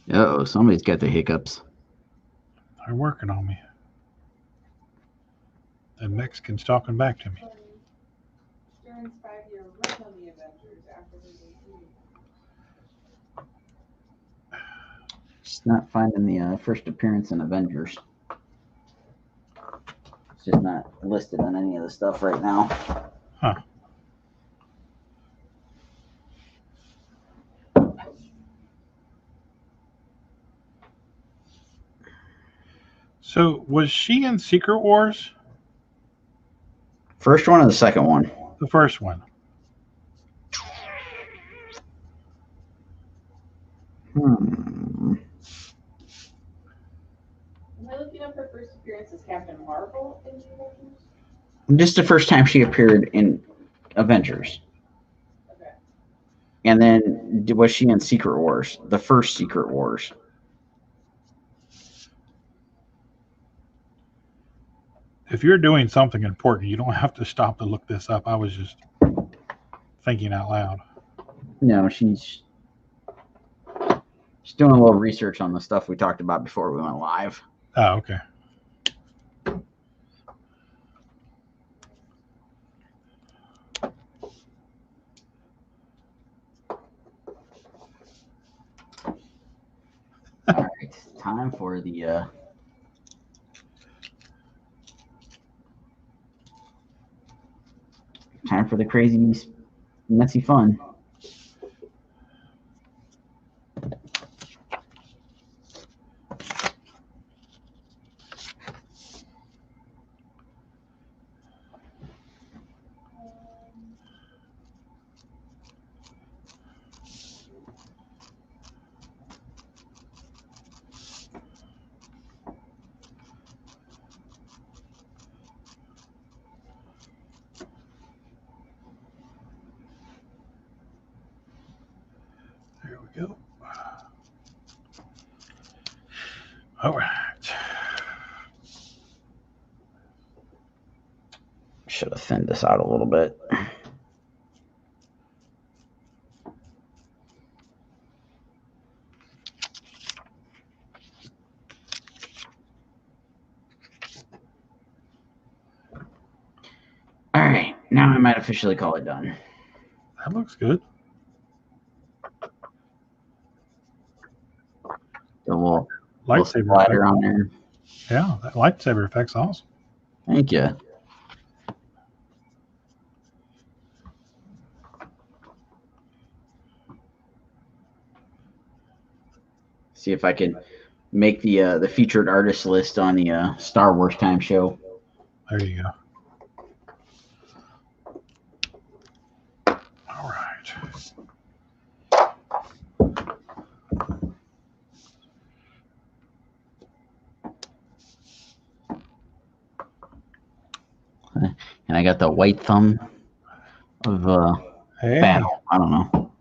S1: Uh-oh, somebody's got the hiccups.
S2: They're working on me. The Mexican's talking back to me.
S3: Stern's 5-year run on the Avengers after her debut.
S1: Just not finding the first appearance in Avengers. It's just not listed on any of the stuff right now.
S2: Huh. So, was she in Secret Wars?
S1: First one or the second one?
S2: The first one.
S3: Am I looking up her first appearance as Captain Marvel in the Avengers?
S1: Just the first time she appeared in Avengers.
S3: Okay.
S1: And then was she in Secret Wars? The first Secret Wars.
S2: If you're doing something important, you don't have to stop to look this up. I was just thinking out loud.
S1: No, she's doing a little research on the stuff we talked about before we went live.
S2: Oh, okay.
S1: All right, time for the crazy, messy fun.
S2: There we go. All right.
S1: Should have thinned this out a little bit. All right, now I might officially call it done.
S2: That looks good.
S1: The little
S2: Lightsaber
S1: slider
S2: effect.
S1: on there.
S2: Yeah, that lightsaber effect's awesome.
S1: Thank you. See if I can make the featured artist list on the Star Wars Time show.
S2: There you go. All right.
S1: And I got the white thumb of
S2: Hey,
S1: battle. I don't know.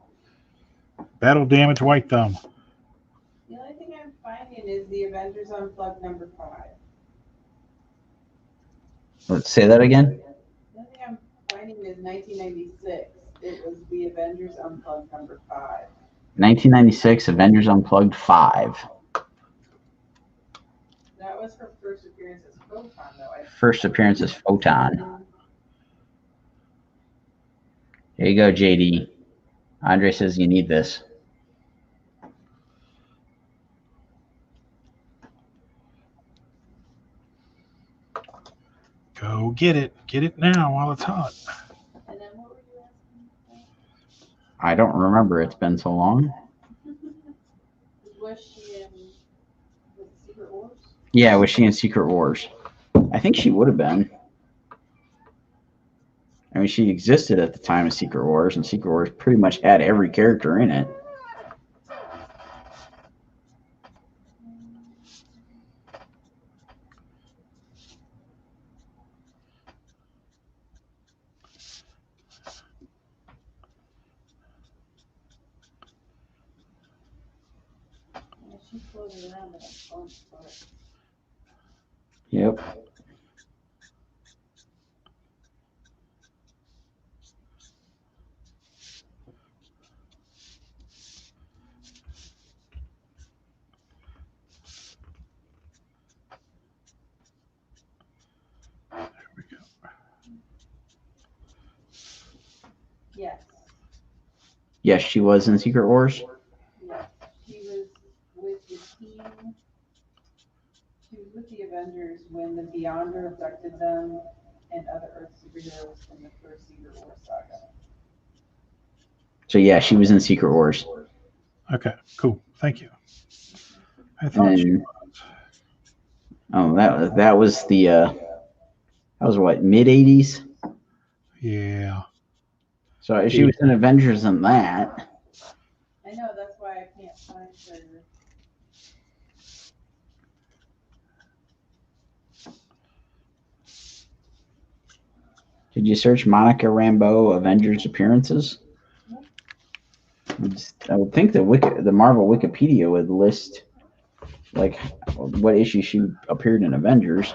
S2: battle damage white thumb.
S3: The only thing I'm finding is the Avengers Unplugged number 5.
S1: Let's say that again.
S3: The only thing I'm finding is 1996. It was the Avengers Unplugged number 5.
S1: 1996 Avengers Unplugged 5.
S3: That was her first appearance as Photon, though, I
S1: first appearance as Photon. Here you go, JD. Andre says you need this.
S2: Go get it. Get it now while it's hot.
S3: And then what were you asking?
S1: I don't remember. It's been so long.
S3: Was she in with Secret Wars?
S1: Yeah, was she in Secret Wars? I think she would have been. I mean, she existed at the time of Secret Wars, and Secret Wars pretty much had every character in it.
S3: Yeah, she's floating around in a fun spot.
S1: Yep.
S2: There we go.
S3: Yes.
S1: Yes, she was in Secret Wars.
S3: Yes. She was with the team. She was with the Avengers when the Beyonder abducted them and other Earth superheroes in the first Secret Wars saga.
S1: So yeah, she was in Secret Wars.
S2: Okay, cool. Thank you. I thought she
S1: And
S2: was.
S1: oh, that was the that was what, mid '80s.
S2: Yeah.
S1: So she was in Avengers in that.
S3: I know, that's why I can't find her.
S1: Did you search Monica Rambeau Avengers appearances? I would think the Marvel Wikipedia would list like what issue she appeared in Avengers.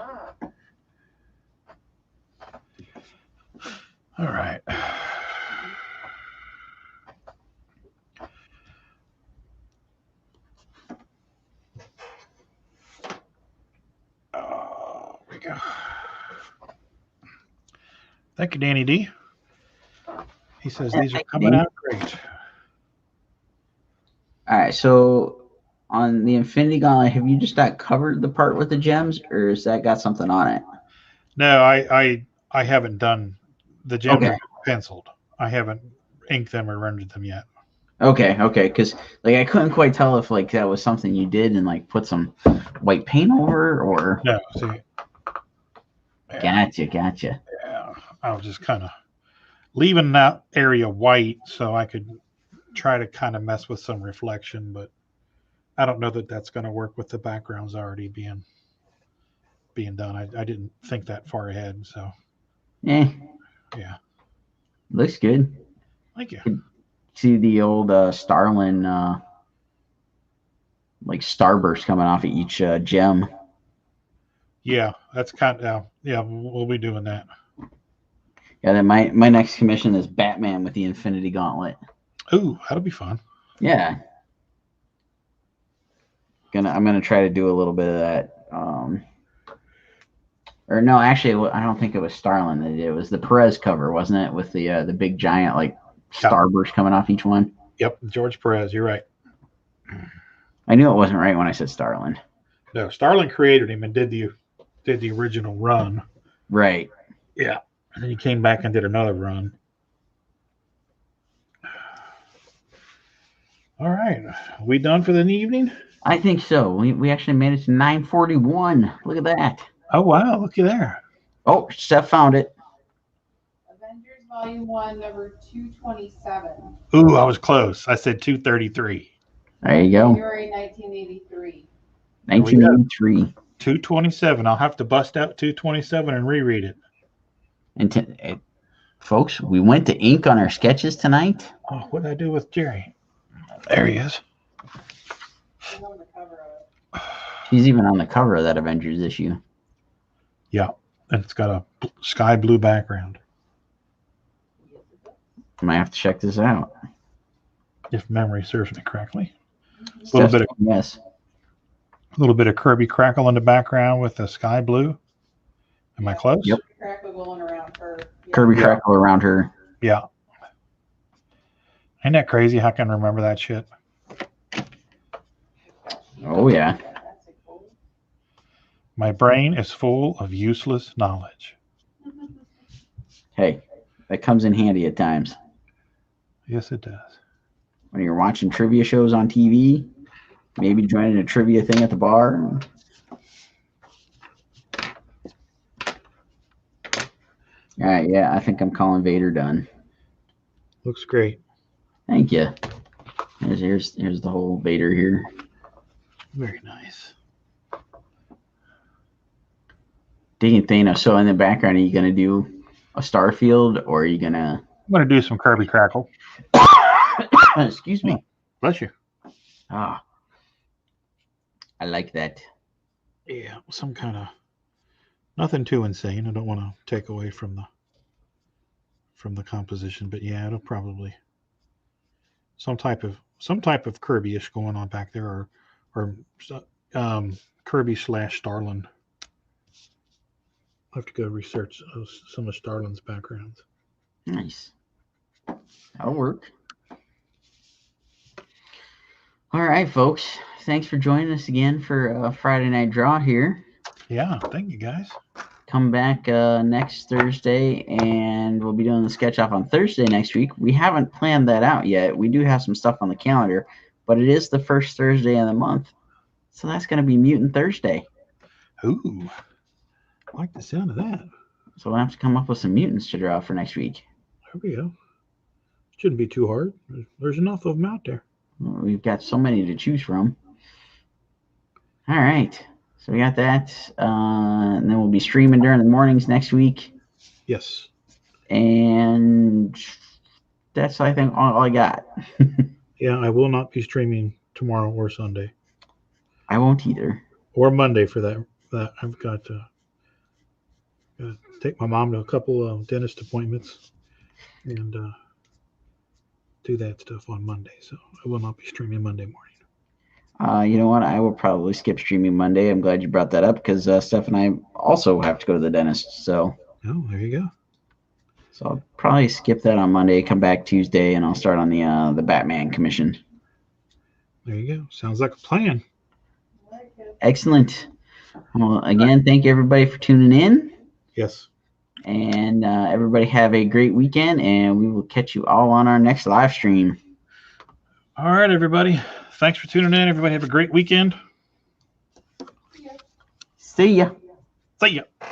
S2: All right. We go. Thank you, Danny D. He says these are coming out great.
S1: All right, so on the Infinity Gauntlet, have you just not covered the part with the gems, or has that got something on it?
S2: No, I haven't done the gems
S1: Okay.
S2: are penciled. I haven't inked them or rendered them yet.
S1: Okay, because like I couldn't quite tell if like that was something you did and like put some white paint over or.
S2: No, see. Yeah,
S1: Gotcha.
S2: yeah. I was just kind of leaving that area white so I could try to kind of mess with some reflection, but I don't know that that's going to work with the backgrounds already being done. I didn't think that far ahead, so
S1: Yeah, looks good.
S2: thank you.
S1: See the old Starlin like starburst coming off of each gem.
S2: Yeah, that's kind of yeah. We'll be doing that.
S1: Yeah, then my next commission is Batman with the Infinity Gauntlet.
S2: Ooh, that'll be fun.
S1: Yeah, I'm gonna try to do a little bit of that. Or no, actually, I don't think it was Starlin that did it. It was the Perez cover, wasn't it, with the big giant like starburst coming off each one?
S2: Yep, George Perez. You're right.
S1: I knew it wasn't right when I said Starlin.
S2: No, Starlin created him and did the original run.
S1: Right.
S2: Yeah, and then he came back and did another run. All right, are we done for the evening?
S1: I think so. We actually made it to 9:41. Look at that.
S2: Oh wow, looky there.
S1: Oh, Steph found it.
S3: Avengers Volume 1, number 227.
S2: Ooh, I was close. I said 233.
S1: There you go.
S3: January 1983.
S1: 1983.
S2: 227. I'll have to bust out 227 and reread it.
S1: And folks, we went to ink on our sketches tonight.
S2: Oh, what did I do with Jerry? There he is.
S3: She's on the cover of it.
S1: She's even on the cover of that Avengers issue.
S2: Yeah, and it's got a sky blue background.
S1: I might have to check this out.
S2: If memory serves me correctly.
S1: Steph's
S2: A little bit of Kirby Crackle in the background with the sky blue. Am I close?
S1: Yep.
S3: Crackle going around her. Yeah.
S1: Kirby
S2: Yeah.
S1: Crackle around her.
S2: Yeah. Ain't that crazy? How can I remember that shit?
S1: Oh, yeah.
S3: That's a cool.
S2: My brain is full of useless knowledge.
S1: Hey, that comes in handy at times.
S2: Yes, it does.
S1: When you're watching trivia shows on TV, maybe joining a trivia thing at the bar. All right, yeah, I think I'm calling Vader done.
S2: Looks great.
S1: Thank you. Here's the whole Vader here.
S2: Very nice.
S1: Digging Thanos. So in the background, are you gonna do a Starfield or are you gonna?
S2: I'm going to do some Kirby Crackle.
S1: Excuse me.
S2: Bless you.
S1: Ah, I like that.
S2: Yeah, some kind of nothing too insane. I don't want to take away from the composition, but yeah, it'll probably some type of Kirby-ish going on back there, or Kirby / Starlin. I'll have to go research some of Starlin's backgrounds.
S1: Nice. That'll work. All right, folks. Thanks for joining us again for Friday Night Draw here.
S2: Yeah, thank you guys.
S1: Come back next Thursday, and we'll be doing the sketch off on Thursday next week. We haven't planned that out yet. We do have some stuff on the calendar, but it is the first Thursday of the month, so that's going to be Mutant Thursday.
S2: Ooh, I like the sound of that.
S1: So we'll have to come up with some mutants to draw for next week.
S2: There we go. Shouldn't be too hard. There's enough of them out there.
S1: We've got so many to choose from. All right. So we got that. And then we'll be streaming during the mornings next week.
S2: Yes.
S1: And that's, I think, all I got.
S2: Yeah, I will not be streaming tomorrow or Sunday.
S1: I won't either.
S2: Or Monday for that. I've got to take my mom to a couple of dentist appointments and do that stuff on Monday. So I will not be streaming Monday morning.
S1: You know what? I will probably skip streaming Monday. I'm glad you brought that up because Steph and I also have to go to the dentist. So
S2: there you go.
S1: So I'll probably skip that on Monday, come back Tuesday, and I'll start on the Batman commission.
S2: There you go. Sounds like a plan.
S1: Excellent. Well, again, thank you everybody for tuning in.
S2: Yes.
S1: And everybody have a great weekend, and we will catch you all on our next live stream.
S2: All right, everybody. Thanks for tuning in. Everybody have a great weekend.
S1: See ya.
S2: See ya.